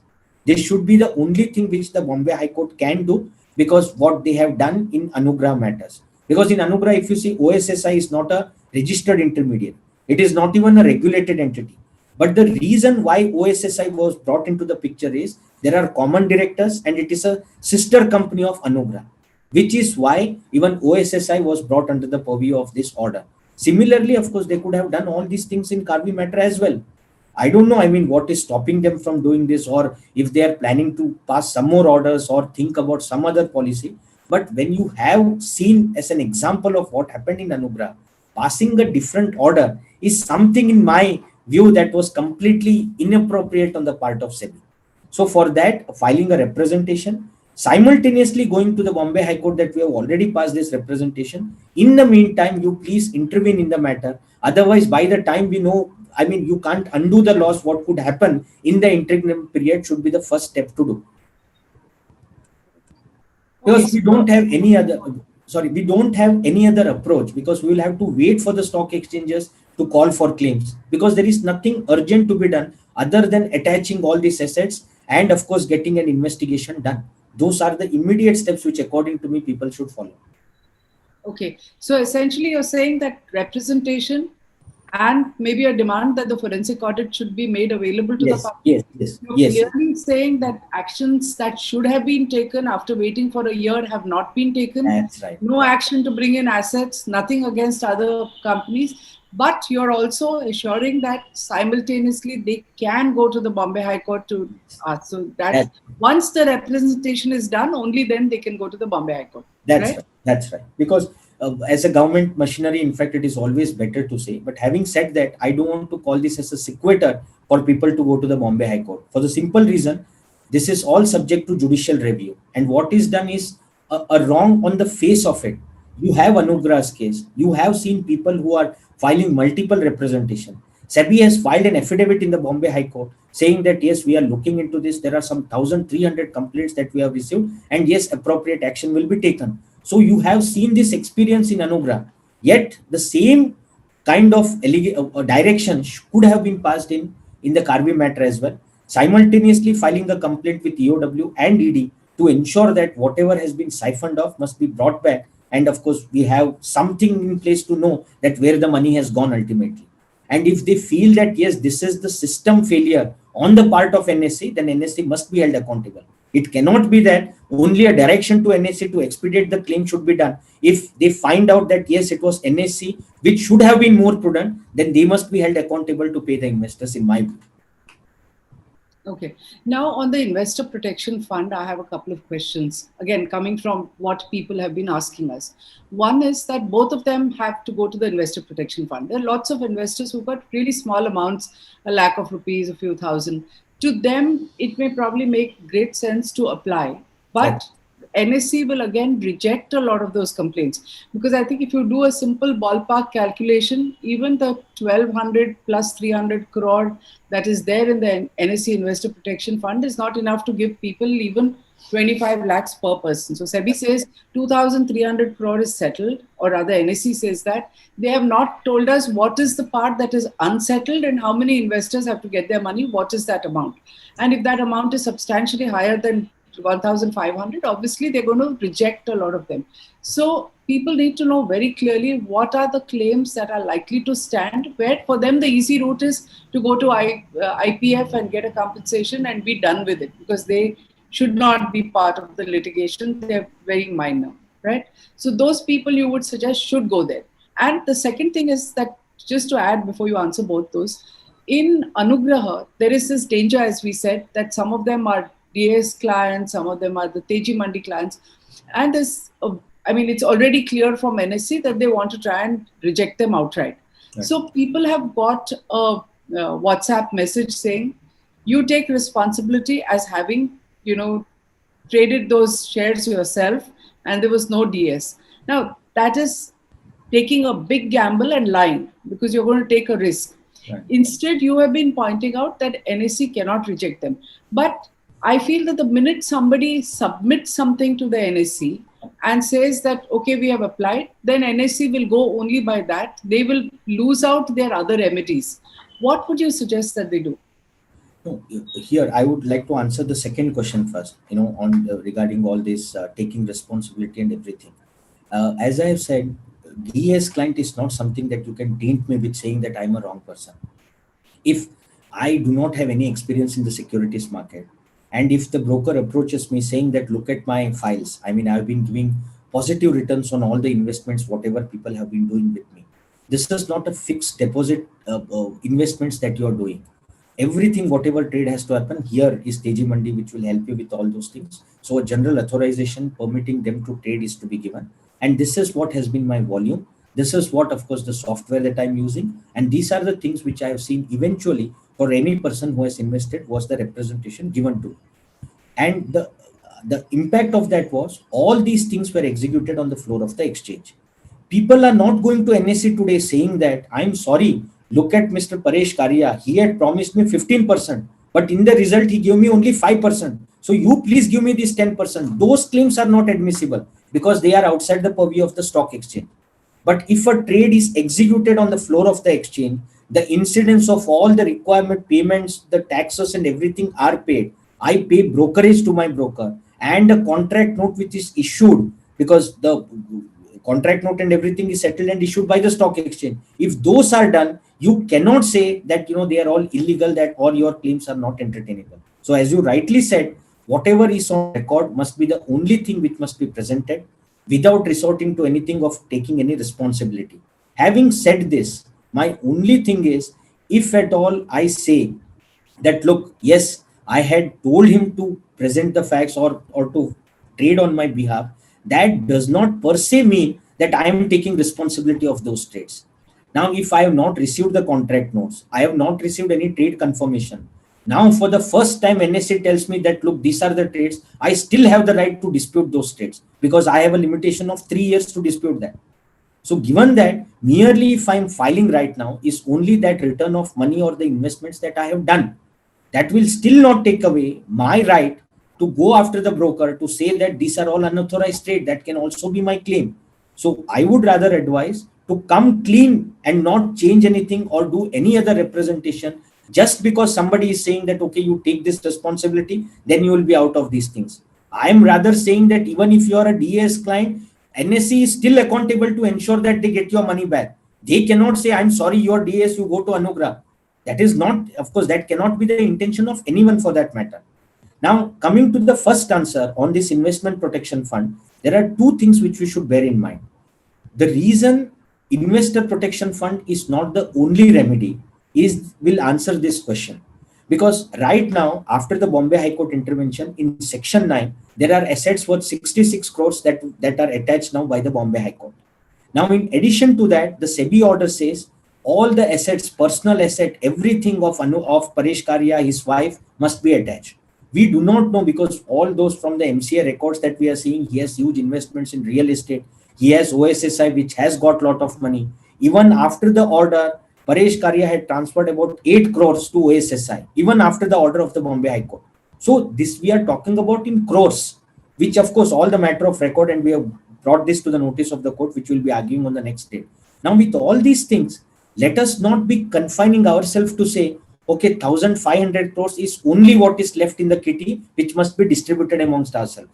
This should be the only thing which the Bombay High Court can do, because what they have done in Anugrah matters. Because in Anugrah, if you see, OSSI is not a registered intermediary. It is not even a regulated entity. But the reason why OSSI was brought into the picture is there are common directors and it is a sister company of Anugrah, which is why even OSSI was brought under the purview of this order. Similarly, of course, they could have done all these things in Karvi matter as well. I don't know, I mean, what is stopping them from doing this, or if they are planning to pass some more orders or think about some other policy. But when you have seen as an example of what happened in Anugrah, passing a different order is something, in my view, that was completely inappropriate on the part of SEBI. So for that, filing a representation, simultaneously going to the Bombay High Court that we have already passed this representation. In the meantime, you please intervene in the matter. Otherwise, by the time we know, I mean, you can't undo the loss. What could happen in the interim period should be the first step to do. Because we don't have any other, we don't have any other approach, because we will have to wait for the stock exchanges to call for claims, because there is nothing urgent to be done other than attaching all these assets and, of course, getting an investigation done. Those are the immediate steps which, according to me, people should follow. Okay, so essentially you're saying that representation and maybe a demand that the forensic audit should be made available to the public. You're clearly saying that actions that should have been taken after waiting for a year have not been taken. That's right. No action to bring in assets, nothing against other companies. But you're also assuring that simultaneously they can go to the Bombay High Court to ask. So that once the representation is done, only then they can go to the Bombay High Court. That's right. That's right. Because as a government machinery, in fact, it is always better to say. But having said that, I don't want to call this as a sequitur for people to go to the Bombay High Court. For the simple reason, this is all subject to judicial review. And what is done is a wrong on the face of it. You have Anugrah's case. You have seen people who are filing multiple representation. SEBI has filed an affidavit in the Bombay High Court saying that, yes, we are looking into this. There are some 1,300 complaints that we have received, and yes, appropriate action will be taken. So you have seen this experience in Anugrah. Yet the same kind of direction could have been passed in the Karvi matter as well. Simultaneously filing a complaint with EOW and ED to ensure that whatever has been siphoned off must be brought back. And of course, we have something in place to know that where the money has gone ultimately. And if they feel that, yes, this is the system failure on the part of NSE, then NSE must be held accountable. It cannot be that only a direction to NSE to expedite the claim should be done. If they find out that, yes, it was NSE which should have been more prudent, then they must be held accountable to pay the investors, in my view. Okay. Now on the Investor Protection Fund, I have a couple of questions. Again, coming from what people have been asking us. One is that both of them have to go to the Investor Protection Fund. There are lots of investors who got really small amounts, a lakh of rupees, a few thousand. To them, it may probably make great sense to apply. But NSE will again reject a lot of those complaints, because I think if you do a simple ballpark calculation, even the 1,200 plus 300 crore that is there in the NSE Investor Protection Fund is not enough to give people even 25 lakhs per person. So SEBI says 2,300 crore is settled, or rather NSE says that. They have not told us what is the part that is unsettled and how many investors have to get their money, what is that amount. And if that amount is substantially higher than 1,500, obviously they're going to reject a lot of them. So people need to know very clearly what are the claims that are likely to stand, where for them the easy route is to go to IPF and get a compensation and be done with it, because they should not be part of the litigation. They're very minor, right? So those people you would suggest should go there. And the second thing is that, just to add before you answer both those, in Anugrah, there is this danger, as we said, that some of them are DS clients, some of them are the Teji Mandi clients. And this, I mean, it's already clear from NSE that they want to try and reject them outright. Right. So people have got a WhatsApp message saying, you take responsibility as having, traded those shares yourself and there was no DS. Now, that is taking a big gamble and lying because you're going to take a risk. Right. Instead, you have been pointing out that NSE cannot reject them. But I feel that the minute somebody submits something to the NSE and says that, okay, we have applied, then NSE will go only by that. They will lose out their other remedies. What would you suggest that they do? No, here I would like to answer the second question first, on regarding all this taking responsibility and everything. As I have said, DS client is not something that you can taint me with saying that I'm a wrong person. If I do not have any experience in the securities market, and if the broker approaches me saying that look at my files, I mean, I've been giving positive returns on all the investments, whatever people have been doing with me. This is not a fixed deposit investments that you are doing. Everything, whatever trade has to happen, here is Teji Mandi, which will help you with all those things. So a general authorization permitting them to trade is to be given. And this is what has been my volume. This is what, of course, the software that I'm using. And these are the things which I have seen eventually for any person who has invested was the representation given to. And the impact of that was all these things were executed on the floor of the exchange. People are not going to NSE today saying that, I'm sorry, look at Mr. Paresh Karia. He had promised me 15%, but in the result, he gave me only 5%. So you please give me this 10%. Those claims are not admissible because they are outside the purview of the stock exchange. But if a trade is executed on the floor of the exchange, the incidence of all the requirement payments, the taxes and everything are paid. I pay brokerage to my broker and a contract note which is issued because the contract note and everything is settled and issued by the stock exchange. If those are done, you cannot say that they are all illegal, that all your claims are not entertainable. So as you rightly said, whatever is on record must be the only thing which must be presented without resorting to anything of taking any responsibility. Having said this, my only thing is, if at all I say that look, yes, I had told him to present the facts or to trade on my behalf, that does not per se mean that I am taking responsibility of those trades. Now, if I have not received the contract notes, I have not received any trade confirmation. Now, for the first time, NSA tells me that, look, these are the trades. I still have the right to dispute those trades because I have a limitation of 3 years to dispute that. So given that, merely if I'm filing right now is only that return of money or the investments that I have done, that will still not take away my right to go after the broker to say that these are all unauthorized trade. That can also be my claim. So I would rather advise to come clean and not change anything or do any other representation just because somebody is saying that, okay, you take this responsibility, then you will be out of these things. I am rather saying that even if you are a DAS client, NSE is still accountable to ensure that they get your money back. They cannot say, I'm sorry, your DAS, you go to Anugrah. That is not, of course, that cannot be the intention of anyone for that matter. Now, coming to the first answer on this investment protection fund, there are two things which we should bear in mind. The reason investor protection fund is not the only remedy will answer this question. Because right now, after the Bombay High Court intervention in Section 9, there are assets worth 66 crores that are attached now by the Bombay High Court. Now, in addition to that, the SEBI order says all the assets, personal asset, everything of Paresh Karia, his wife, must be attached. We do not know because all those from the MCA records that we are seeing, he has huge investments in real estate. He has OSSI, which has got a lot of money. Even after the order, Paresh Karia had transferred about 8 crores to OSSI, even after the order of the Bombay High Court. So this we are talking about in crores, which of course all the matter of record, and we have brought this to the notice of the court, which will be arguing on the next day. Now with all these things, let us not be confining ourselves to say, okay, 1,500 crores is only what is left in the kitty, which must be distributed amongst ourselves.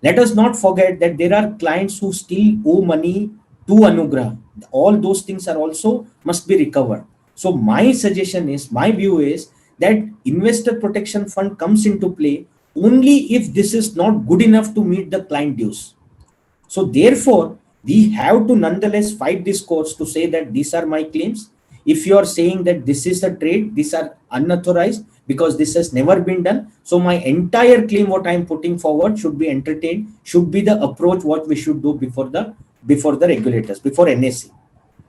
Let us not forget that there are clients who still owe money to Anugrah. All those things are also must be recovered. So my suggestion is, my view is that investor protection fund comes into play only if this is not good enough to meet the client dues. So therefore, we have to nonetheless fight this course to say that these are my claims. If you are saying that this is a trade, these are unauthorized because this has never been done. So my entire claim, what I am putting forward, should be entertained, should be the approach what we should do before the regulators, before NSE.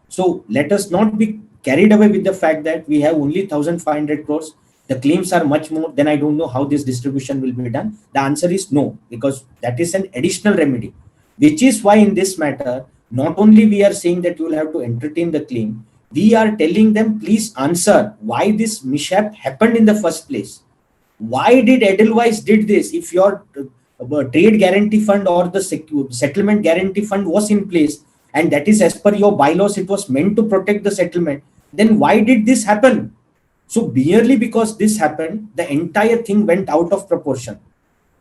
So let us not be carried away with the fact that we have only 1,500 crores. the claims are much more, then I don't know how this distribution will be done. The answer is no, because that is an additional remedy, which is why in this matter, not only we are saying that you will have to entertain the claim, we are telling them, please answer why this mishap happened in the first place. Why did Edelweiss did this? If your trade guarantee fund or the settlement guarantee fund was in place, and that is as per your bylaws, it was meant to protect the settlement, then why did this happen? So merely because this happened, the entire thing went out of proportion.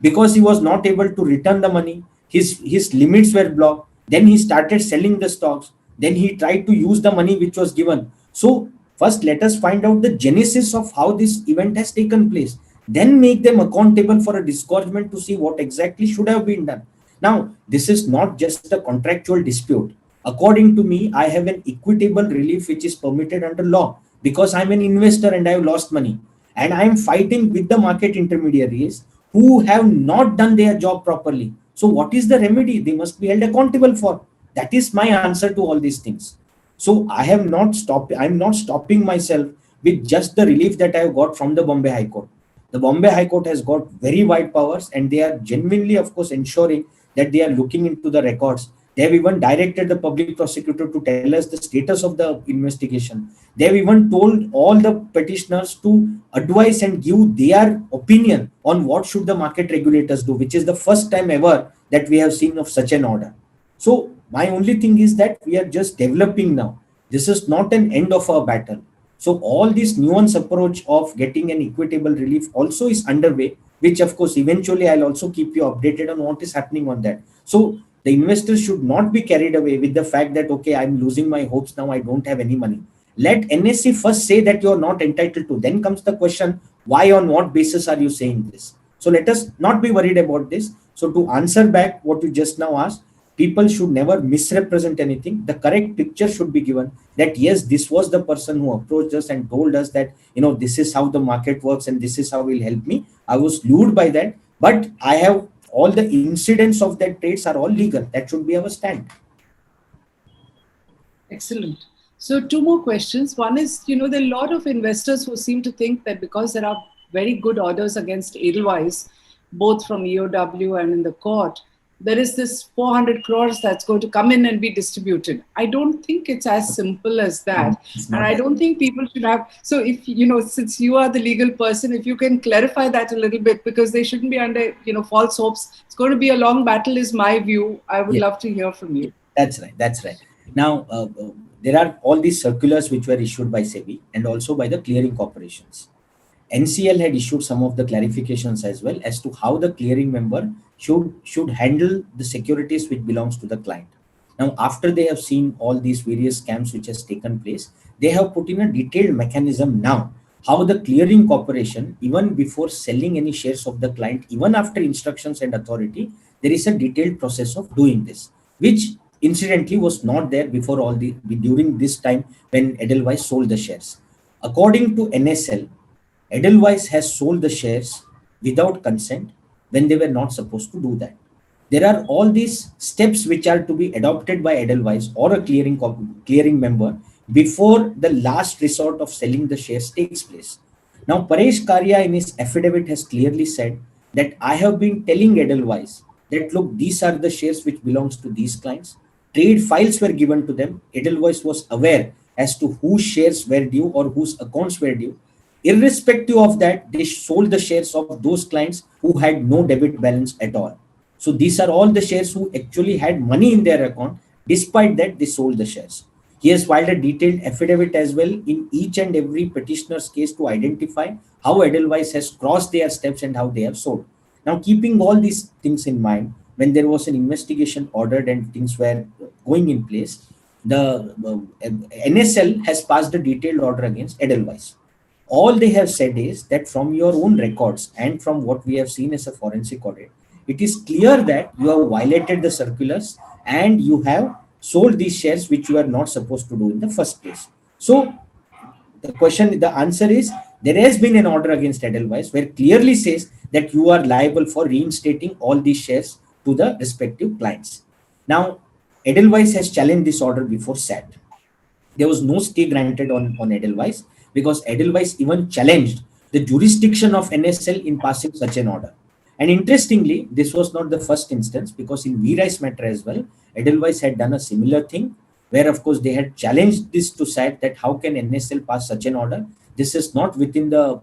Because he was not able to return the money, his limits were blocked. Then he started selling the stocks. Then he tried to use the money which was given. So first, let us find out the genesis of how this event has taken place. Then make them accountable for a disgorgement to see what exactly should have been done. Now, this is not just a contractual dispute. According to me, I have an equitable relief which is permitted under law because I'm an investor and I have lost money. And I am fighting with the market intermediaries who have not done their job properly. So what is the remedy? They must be held accountable for. That is my answer to all these things. So I'm not stopping myself with just the relief that I have got from the Bombay High Court. The Bombay High Court has got very wide powers, and they are genuinely, of course, ensuring that they are looking into the records. They have even directed the public prosecutor to tell us the status of the investigation. They have even told all the petitioners to advise and give their opinion on what should the market regulators do, which is the first time ever that we have seen of such an order. So my only thing is that we are just developing now. This is not an end of our battle. So all this nuance approach of getting an equitable relief also is underway, which of course eventually I'll also keep you updated on what is happening on that. So the investors should not be carried away with the fact that, okay, I'm losing my hopes now, I don't have any money. Let NSE first say that you're not entitled to. Then comes the question, why, on what basis are you saying this? So let us not be worried about this. So to answer back what you just now asked, people should never misrepresent anything. The correct picture should be given that, yes, this was the person who approached us and told us that, this is how the market works and this is how it will help me. I was lured by that, but I have all the incidents of that trades are all legal. That should be our stand. Excellent. So two more questions. One is, there are a lot of investors who seem to think that because there are very good orders against Edelweiss, both from EOW and in the court, there is this 400 crores that's going to come in and be distributed. I don't think it's as simple as that. And I don't think people should have. So if, since you are the legal person, if you can clarify that a little bit, because they shouldn't be under, false hopes. It's going to be a long battle is my view. I would love to hear from you. That's right. Now, there are all these circulars which were issued by SEBI and also by the clearing corporations. NCL had issued some of the clarifications as well as to how the clearing member should handle the securities which belongs to the client. Now, after they have seen all these various scams which has taken place, they have put in a detailed mechanism now, how the clearing corporation, even before selling any shares of the client, even after instructions and authority, there is a detailed process of doing this, which incidentally was not there before during this time when Edelweiss sold the shares. According to NSL, Edelweiss has sold the shares without consent when they were not supposed to do that. There are all these steps which are to be adopted by Edelweiss or a clearing member before the last resort of selling the shares takes place. Now, Paresh Karya in his affidavit has clearly said that I have been telling Edelweiss that, look, these are the shares which belongs to these clients. Trade files were given to them. Edelweiss was aware as to whose shares were due or whose accounts were due. Irrespective of that, they sold the shares of those clients who had no debit balance at all. So these are all the shares who actually had money in their account. Despite that, they sold the shares. He has filed a detailed affidavit as well in each and every petitioner's case to identify how Edelweiss has crossed their steps and how they have sold. Now, keeping all these things in mind, when there was an investigation ordered and things were going in place, the NSL has passed a detailed order against Edelweiss. All they have said is that from your own records and from what we have seen as a forensic audit, it is clear that you have violated the circulars and you have sold these shares which you are not supposed to do in the first place. So the answer is, there has been an order against Edelweiss where clearly says that you are liable for reinstating all these shares to the respective clients. Now, Edelweiss has challenged this order before SAT. There was no stay granted on Edelweiss because Edelweiss even challenged the jurisdiction of NSL in passing such an order. And interestingly, this was not the first instance, because in V-Rise matter as well, Edelweiss had done a similar thing, where of course they had challenged this to say that how can NSL pass such an order? This is not within the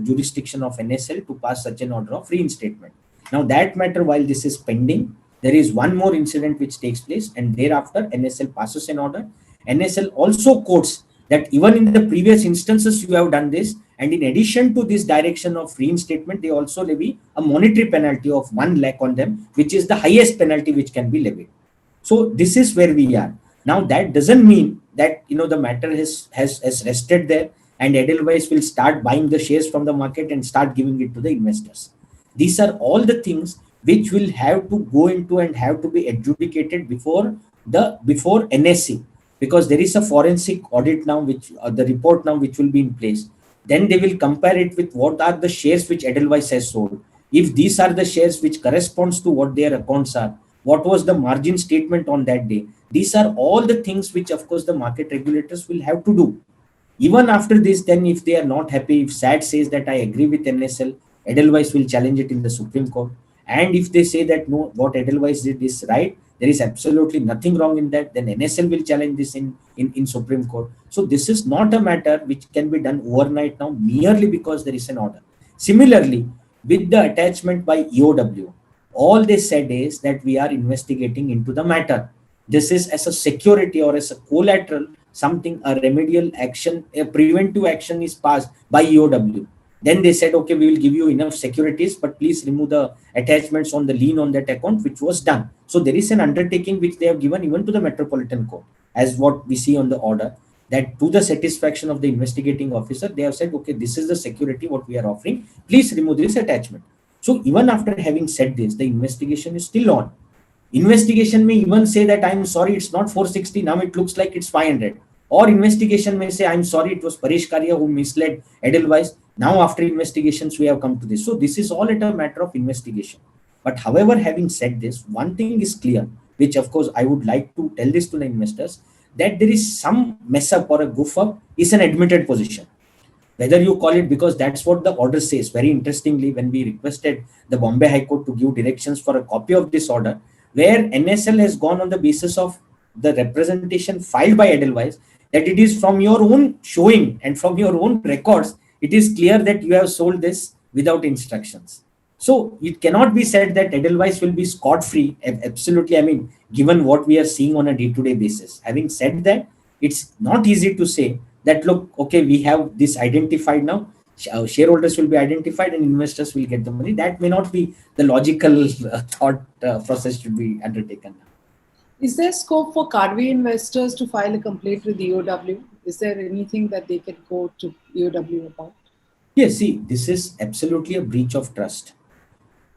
jurisdiction of NSL to pass such an order of reinstatement. Now that matter, while this is pending, there is one more incident which takes place, and thereafter NSL passes an order. NSL also quotes that even in the previous instances you have done this, and in addition to this direction of reinstatement, they also levy a monetary penalty of 1 lakh on them, which is the highest penalty which can be levied. So this is where we are. Now that doesn't mean that the matter has rested there, and Edelweiss will start buying the shares from the market and start giving it to the investors. These are all the things which will have to go into and have to be adjudicated before NSE, because there is a forensic audit now, which the report now which will be in place. Then they will compare it with what are the shares which Edelweiss has sold. If these are the shares which corresponds to what their accounts are, what was the margin statement on that day? These are all the things which of course the market regulators will have to do. Even after this, then if they are not happy, if SAT says that I agree with NSL, Edelweiss will challenge it in the Supreme Court. And if they say that no, what Edelweiss did is right, there is absolutely nothing wrong in that, then NSL will challenge this in Supreme Court. So this is not a matter which can be done overnight now, merely because there is an order. Similarly, with the attachment by EOW, all they said is that we are investigating into the matter. This is as a security or as a collateral, something, a remedial action, a preventive action is passed by EOW. Then they said, okay, we will give you enough securities, but please remove the attachments on the lien on that account, which was done. So there is an undertaking which they have given even to the Metropolitan Court, as what we see on the order, that to the satisfaction of the investigating officer, they have said, okay, this is the security what we are offering, please remove this attachment. So even after having said this, the investigation is still on. Investigation may even say that I'm sorry, it's not 460, now it looks like it's 500. Or investigation may say, I'm sorry, it was Paresh Karia who misled Edelweiss. Now after investigations, we have come to this. So this is all at a matter of investigation. But however, having said this, one thing is clear, which of course I would like to tell this to the investors, that there is some mess up or a goof up is an admitted position. Whether you call it, because that's what the order says. Very interestingly, when we requested the Bombay High Court to give directions for a copy of this order, where NSL has gone on the basis of the representation filed by Edelweiss, that it is from your own showing and from your own records, it is clear that you have sold this without instructions. So it cannot be said that Edelweiss will be scot-free. Absolutely, I mean, given what we are seeing on a day-to-day basis. Having said that, it's not easy to say that, look, okay, we have this identified now, shareholders will be identified and investors will get the money. That may not be the logical thought process should be undertaken. Is there scope for Karvy investors to file a complaint with EOW? Is there anything that they can go to EOW about? Yes, see, this is absolutely a breach of trust.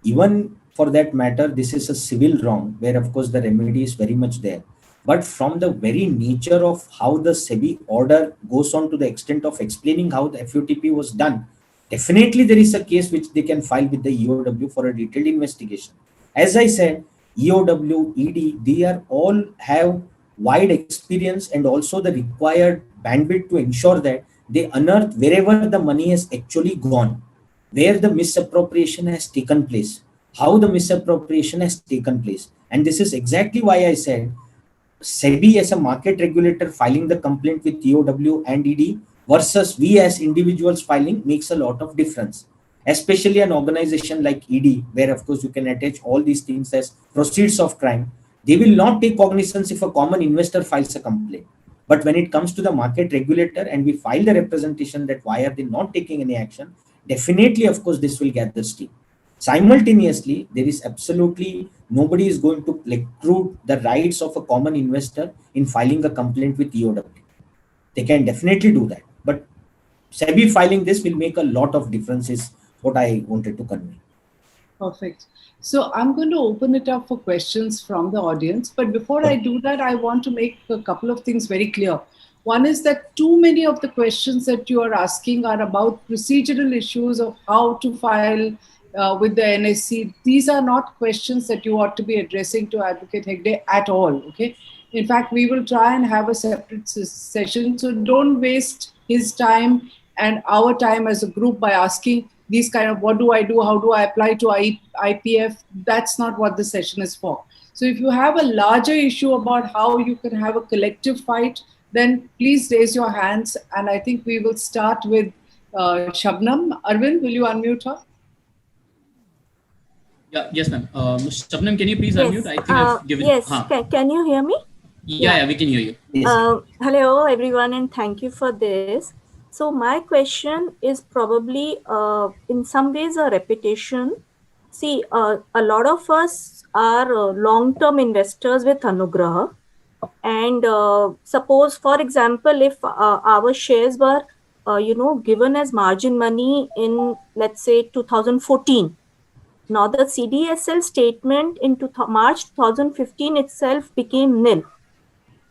Even for that matter, this is a civil wrong where, of course, the remedy is very much there. But from the very nature of how the SEBI order goes on to the extent of explaining how the FUTP was done, definitely there is a case which they can file with the EOW for a detailed investigation. As I said, EOW, ED, they are all have wide experience and also the required bandwidth to ensure that they unearth wherever the money has actually gone, where the misappropriation has taken place, how the misappropriation has taken place. And this is exactly why I said SEBI as a market regulator filing the complaint with EOW and ED versus we as individuals filing makes a lot of difference. Especially an organization like ED, where of course you can attach all these things as proceeds of crime. They will not take cognizance if a common investor files a complaint. But when it comes to the market regulator and we file the representation that why are they not taking any action, definitely, of course, this will gather steam. Simultaneously, there is absolutely nobody is going to preclude the rights of a common investor in filing a complaint with EOW. They can definitely do that. But SEBI filing this will make a lot of differences, what I wanted to convey. Perfect. So I'm going to open it up for questions from the audience. But before I do that, I want to make a couple of things very clear. One is that too many of the questions that you are asking are about procedural issues of how to file with the NSE. These are not questions that you ought to be addressing to Advocate Hegde at all. Okay. In fact, we will try and have a separate session. So don't waste his time and our time as a group by asking these kind of, what do I do? How do I apply to IPF? That's not what the session is for. So if you have a larger issue about how you can have a collective fight, then please raise your hands. And I think we will start with Shabnam. Arvind, will you unmute her? Yeah, yes, ma'am. Shabnam, can you please unmute? I think I've given. Yes, can you hear me? Yeah, we can hear you. Yes. Hello, everyone, and thank you for this. So my question is probably in some ways a repetition. See, a lot of us are long-term investors with Anugraha. And suppose, for example, if our shares were, given as margin money in, let's say, 2014. Now, the CDSL statement in March 2015 itself became nil.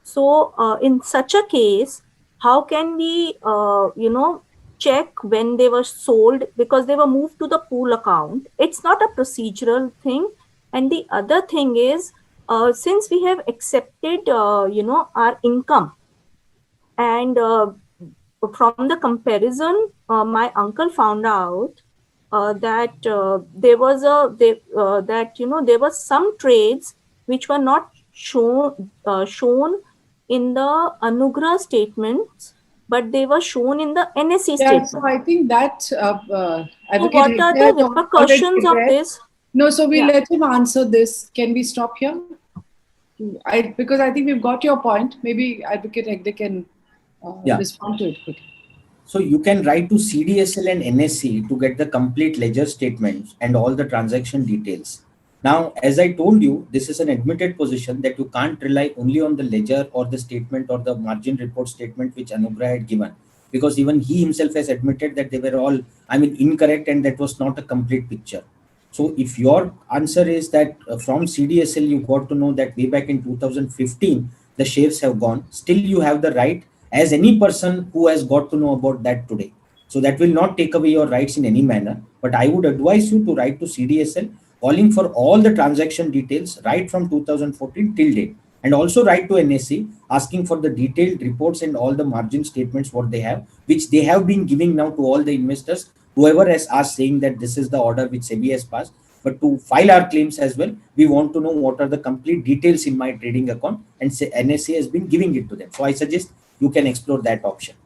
So, in such a case, how can we, check when they were sold because they were moved to the pool account? It's not a procedural thing. And the other thing is, since we have accepted, our income, and from the comparison, my uncle found out that there were some trades which were not shown in the Anugrah statements, but they were shown in the NSE statement. So I think that so what are the repercussions of this? No, so we'll let him answer this. Can we stop here? Because I think we've got your point. Maybe Advocate Hegde can respond to it quickly. So you can write to CDSL and NSE to get the complete ledger statements and all the transaction details. Now, as I told you, this is an admitted position that you can't rely only on the ledger or the statement or the margin report statement which Anugrah had given, because even he himself has admitted that they were all, incorrect, and that was not a complete picture. So if your answer is that from CDSL you got to know that way back in 2015 the shares have gone, still you have the right as any person who has got to know about that today. So that will not take away your rights in any manner, but I would advise you to write to CDSL calling for all the transaction details right from 2014 till date, and also write to NSE asking for the detailed reports and all the margin statements what they have, which they have been giving now to all the investors, whoever has asked, saying that this is the order which SEBI has passed. But to file our claims as well, we want to know what are the complete details in my trading account, and NSE has been giving it to them. So I suggest you can explore that option.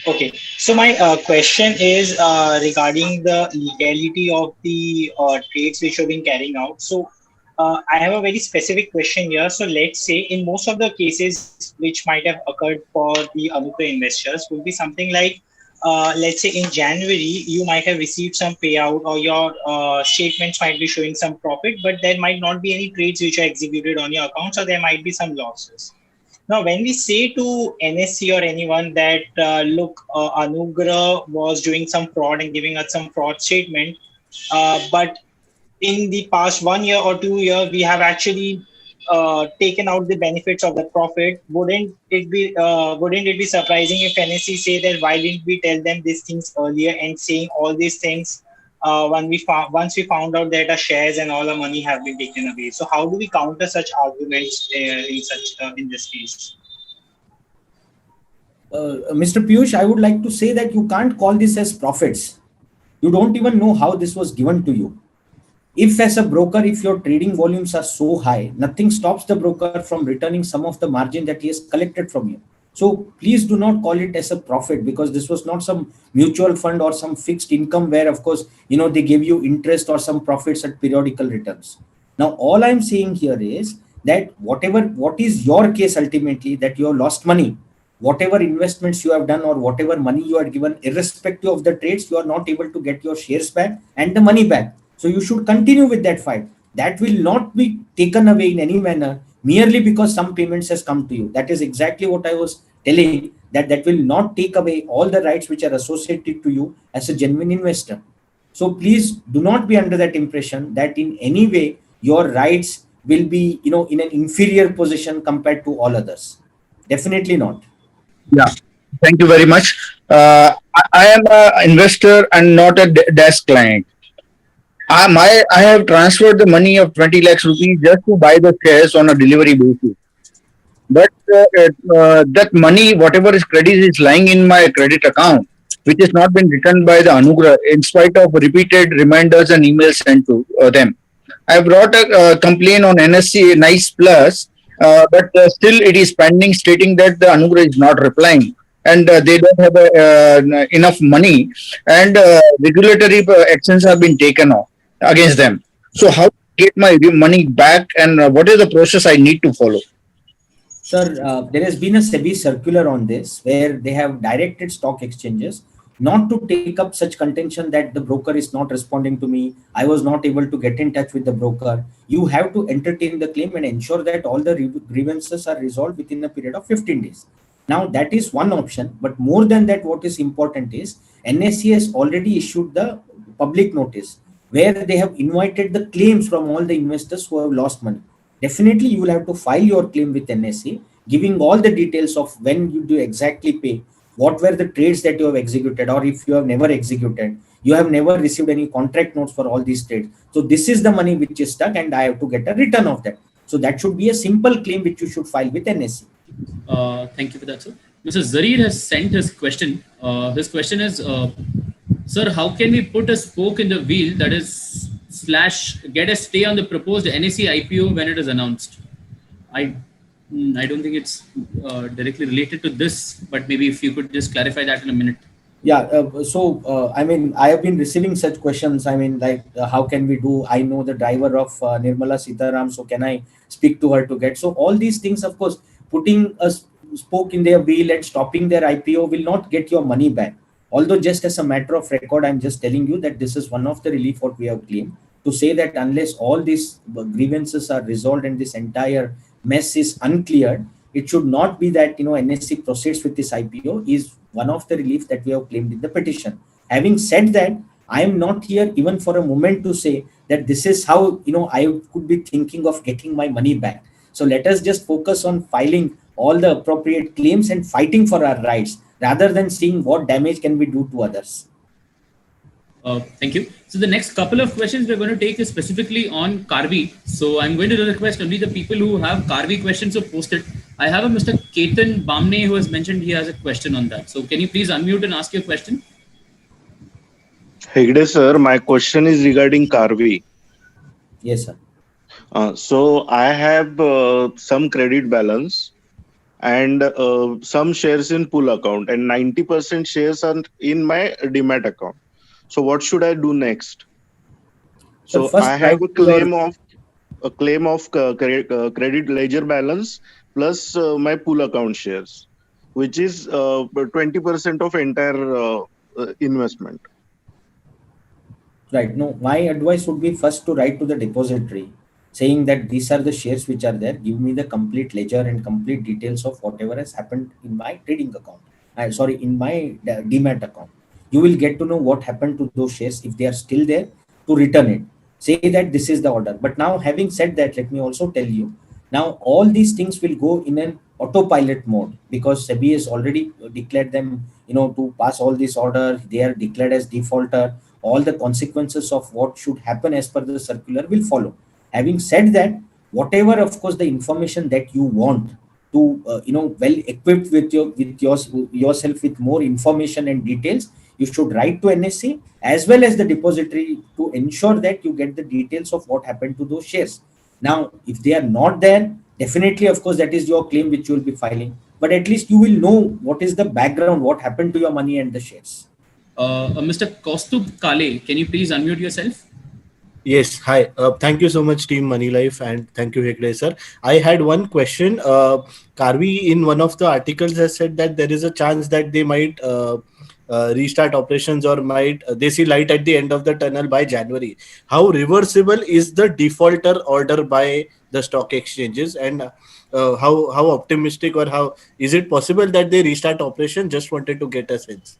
Okay, so my question is regarding the legality of the trades which have been carrying out. So I have a very specific question here. So let's say in most of the cases which might have occurred for the Anugrah investors would be something like, let's say in January, you might have received some payout, or your statements might be showing some profit, but there might not be any trades which are executed on your account, so there might be some losses. Now, when we say to NSE or anyone that, look, Anugrah was doing some fraud and giving us some fraud statement, but in the past 1 year or 2 years, we have actually taken out the benefits of the profit, wouldn't it be surprising if NSE say that why didn't we tell them these things earlier, and saying all these things once we found out that our shares and all our money have been taken away? So how do we counter such arguments in this case? Mr. Piyush, I would like to say that you can't call this as profits. You don't even know how this was given to you. If as a broker, if your trading volumes are so high, nothing stops the broker from returning some of the margin that he has collected from you. So please do not call it as a profit, because this was not some mutual fund or some fixed income where, of course, they give you interest or some profits at periodical returns. Now, all I'm saying here is that what is your case ultimately, that you have lost money, whatever investments you have done or whatever money you are given, irrespective of the trades, you are not able to get your shares back and the money back. So you should continue with that fight. That will not be taken away in any manner merely because some payments has come to you. That is exactly what I was telling, that will not take away all the rights which are associated to you as a genuine investor. So please do not be under that impression that in any way your rights will be, in an inferior position compared to all others. Definitely not. Yeah, thank you very much. I am an investor and not a desk client. I have transferred the money of 20 lakhs rupees just to buy the shares on a delivery basis. But that money, whatever is credit, is lying in my credit account. which has not been written by the Anugrah in spite of repeated reminders and emails sent to them. I brought a complaint on NSC Nice Plus, but still it is pending, stating that the Anugrah is not replying and they don't have enough money, and regulatory actions have been taken off against them. So, how to get my money back, and what is the process I need to follow? Sir, there has been a SEBI circular on this where they have directed stock exchanges not to take up such contention that the broker is not responding to me. I was not able to get in touch with the broker. You have to entertain the claim and ensure that all the grievances are resolved within a period of 15 days. Now, that is one option. But more than that, what is important is NSE has already issued the public notice where they have invited the claims from all the investors who have lost money. Definitely, you will have to file your claim with NSE, giving all the details of when you do exactly pay, what were the trades that you have executed, or if you have never executed, you have never received any contract notes for all these trades. So this is the money which is stuck and I have to get a return of that. So that should be a simple claim which you should file with NSE. Thank you for that, sir. Mr. Zarir has sent his question. His question is, sir, how can we put a spoke in the wheel, that is / get a stay on the proposed NSE IPO when it is announced? I don't think it's directly related to this, but maybe if you could just clarify that in a minute. Yeah, I mean, I have been receiving such questions. I mean, like, how can we do? I know the driver of Nirmala Sitaram, so can I speak to her to get? So all these things, of course, putting a spoke in their wheel and stopping their IPO will not get your money back. Although just as a matter of record, I'm just telling you that this is one of the relief what we have claimed, to say that unless all these grievances are resolved and this entire mess is uncleared, it should not be that, NSE proceeds with this IPO is one of the relief that we have claimed in the petition. Having said that, I am not here even for a moment to say that this is how, I could be thinking of getting my money back. So let us just focus on filing all the appropriate claims and fighting for our rights rather than seeing what damage can we do to others. Thank you. So the next couple of questions we're going to take is specifically on Karvy. So I'm going to request only the people who have Karvy questions to post it. I have a Mr. Ketan Bamne who has mentioned he has a question on that. So can you please unmute and ask your question? Hegde sir, my question is regarding Karvy. Yes, sir. So I have some credit balance and some shares in pool account, and 90% shares are in my Demat account. So what should I do next? So I have a claim of credit ledger balance plus my pool account shares, which is 20% of entire investment. Right. No, my advice would be first to write to the depository saying that these are the shares which are there. Give me the complete ledger and complete details of whatever has happened in my trading account. In my Demat account. You will get to know what happened to those shares if they are still there, to return it. Say that this is the order. But now, having said that, let me also tell you, now all these things will go in an autopilot mode because SEBI has already declared them, to pass all this order. They are declared as defaulter. All the consequences of what should happen as per the circular will follow. Having said that, whatever, of course, the information that you want to, well equipped with yourself with more information and details, you should write to NSE as well as the depository to ensure that you get the details of what happened to those shares. Now, if they are not there, definitely, of course, that is your claim which you will be filing. But at least you will know what is the background, what happened to your money and the shares. Mr. Kaustubh Kale, can you please unmute yourself? Yes, hi. Thank you so much, Team Money Life, and thank you, Hegde sir. I had one question. Karvy, in one of the articles, has said that there is a chance that they might restart operations or might they see light at the end of the tunnel by January. How reversible is the defaulter order by the stock exchanges, and how optimistic or how is it possible that they restart operation? Just wanted to get a sense.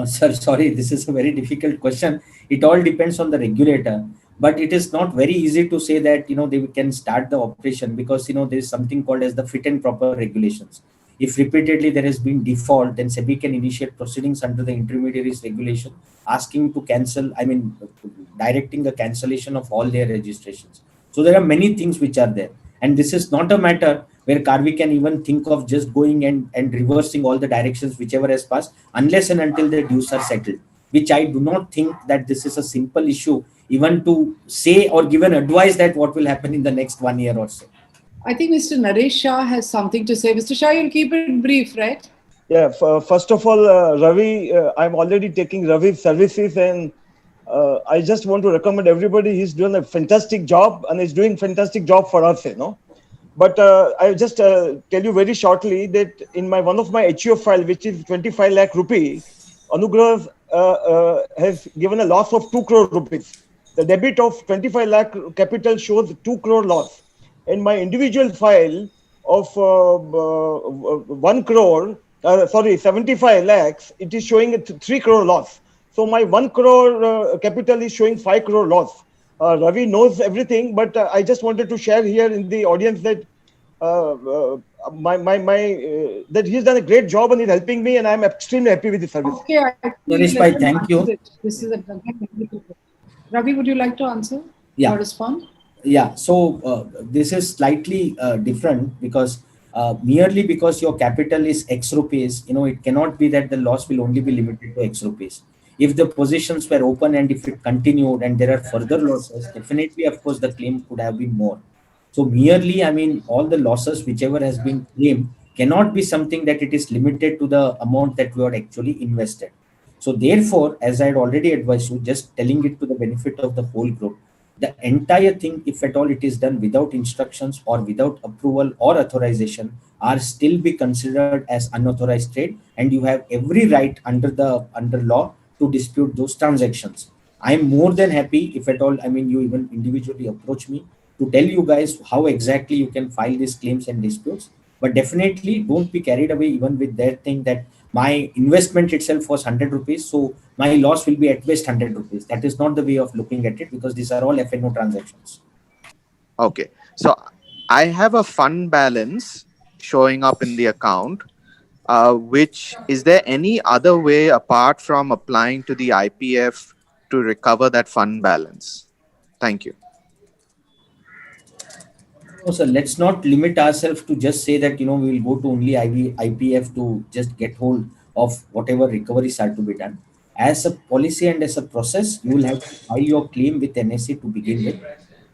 Sir, sorry, this is a very difficult question. It all depends on the regulator, but it is not very easy to say that, they can start the operation because, there is something called as the fit and proper regulations. If repeatedly there has been default, then SEBI can initiate proceedings under the intermediaries regulation, asking to cancel, directing the cancellation of all their registrations. So there are many things which are there. And this is not a matter where Karvi can even think of just going and reversing all the directions whichever has passed, unless and until the dues are settled, which I do not think that this is a simple issue even to say or give an advice that what will happen in the next 1 year or so. I think Mr. Naresh Shah has something to say. Mr. Shah, you'll keep it brief, right? Yeah, first of all, Ravi, I'm already taking Ravi's services, and I just want to recommend everybody. He's doing a fantastic job, and he's doing fantastic job for us, you know. But I'll just tell you very shortly that in my one of my HUF file, which is 25 lakh rupee, Anugrah has given a loss of 2 crore rupees. The debit of 25 lakh capital shows 2 crore loss. In my individual file of 1 crore, 75 lakhs, it is showing a 3 crore loss. So my 1 crore capital is showing 5 crore loss. Ravi knows everything, but I just wanted to share here in the audience that that he's done a great job and he's helping me, and I'm extremely happy with the service. Okay, Naresh bhai, thank you. This is a Ravi, would you like to answer or respond? Yeah, so this is slightly different because merely because your capital is X rupees, it cannot be that the loss will only be limited to X rupees. If the positions were open and if it continued and there are further losses, definitely, of course, the claim could have been more. So merely, all the losses, whichever has been claimed, cannot be something that it is limited to the amount that we had actually invested. So therefore, as I had already advised you, just telling it to the benefit of the whole group, the entire thing, if at all it is done without instructions or without approval or authorization, are still be considered as unauthorized trade, and you have every right under law to dispute those transactions. I am more than happy if at all, you even individually approach me to tell you guys how exactly you can file these claims and disputes. But definitely don't be carried away even with that thing that my investment itself was 100 rupees, so my loss will be at best 100 rupees. That is not the way of looking at it, because these are all FNO transactions. Okay, so I have a fund balance showing up in the account, which is there any other way apart from applying to the IPF to recover that fund balance? Thank you. No, sir, let's not limit ourselves to just say that, we will go to only IPF to just get hold of whatever recoveries are to be done. As a policy and as a process, you will have to file your claim with NSE to begin with,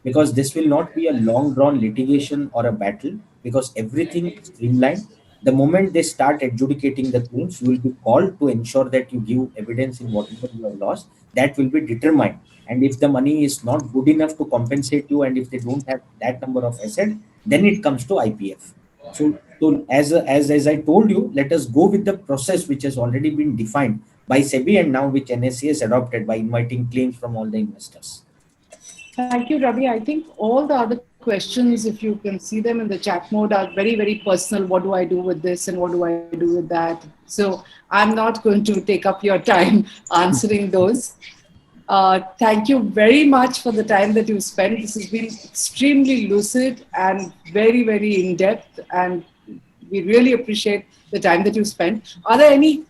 because this will not be a long drawn litigation or a battle, because everything is streamlined. The moment they start adjudicating the claims, you will be called to ensure that you give evidence in whatever you have lost. That will be determined. And if the money is not good enough to compensate you, and if they don't have that number of assets, then it comes to IPF. So as I told you, let us go with the process which has already been defined by SEBI and now which NSE has adopted by inviting claims from all the investors. Thank you, Ravi. I think all the other questions, if you can see them in the chat mode, are very, very personal. What do I do with this and what do I do with that? So I'm not going to take up your time answering those. Thank you very much for the time that you spent. This has been extremely lucid and very, very in-depth, and we really appreciate the time that you spent. Are there any,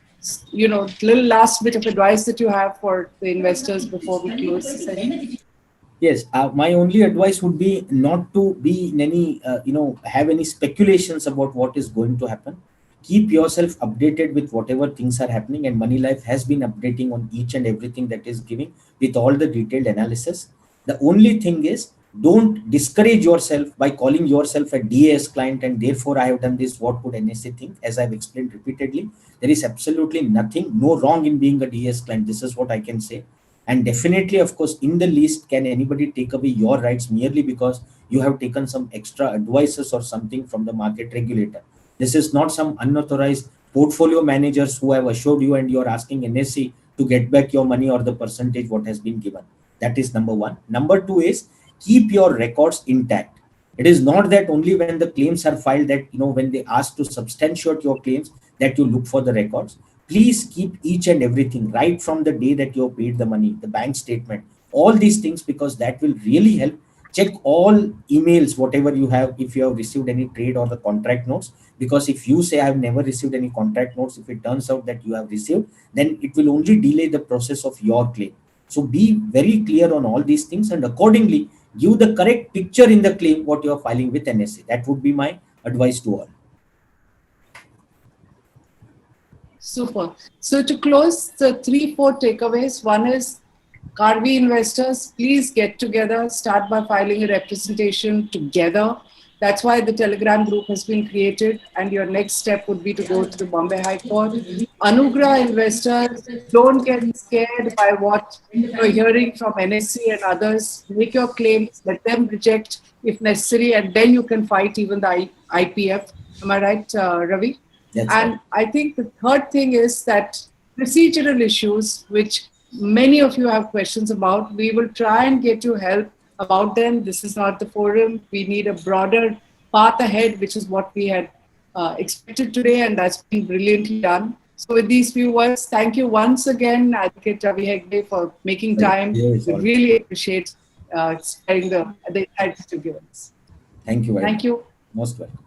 little last bit of advice that you have for the investors before we close the session? Yes, my only advice would be not to be in any, have any speculations about what is going to happen. Keep yourself updated with whatever things are happening, and Money Life has been updating on each and everything that is giving with all the detailed analysis. The only thing is, don't discourage yourself by calling yourself a DAS client and therefore I have done this, what would NSE think? As I've explained repeatedly, there is absolutely nothing, no wrong in being a DAS client. This is what I can say. And definitely, of course, in the least, can anybody take away your rights merely because you have taken some extra advices or something from the market regulator? This is not some unauthorized portfolio managers who have assured you and you're asking NSE to get back your money or the percentage what has been given. That is number one. Number two is keep your records intact. It is not that only when the claims are filed that, when they ask to substantiate your claims that you look for the records. Please keep each and everything right from the day that you have paid the money, the bank statement, all these things, because that will really help. Check all emails, whatever you have, if you have received any trade or the contract notes, because if you say I have never received any contract notes, if it turns out that you have received, then it will only delay the process of your claim. So be very clear on all these things and accordingly give the correct picture in the claim what you are filing with NSE. That would be my advice to all. Super. So to close, the 3-4 takeaways. One is, Karvy investors, please get together, start by filing a representation together. That's why the Telegram group has been created, and your next step would be to go to the Bombay High Court. Anugrah investors, don't get scared by what you're hearing from NSE and others. Make your claims, let them reject if necessary, and then you can fight even the IPF. Am I right, Ravi? That's And right. I think the third thing is that procedural issues, which many of you have questions about, we will try and get you help about them. This is not the forum. We need a broader path ahead, which is what we had expected today, and that's been brilliantly done. So with these few words, thank you once again, Advocate Ravi Hegde, for making time. Yes, We all. really appreciate sharing the insights you've given us. Thank you very Thank much. you. Most welcome.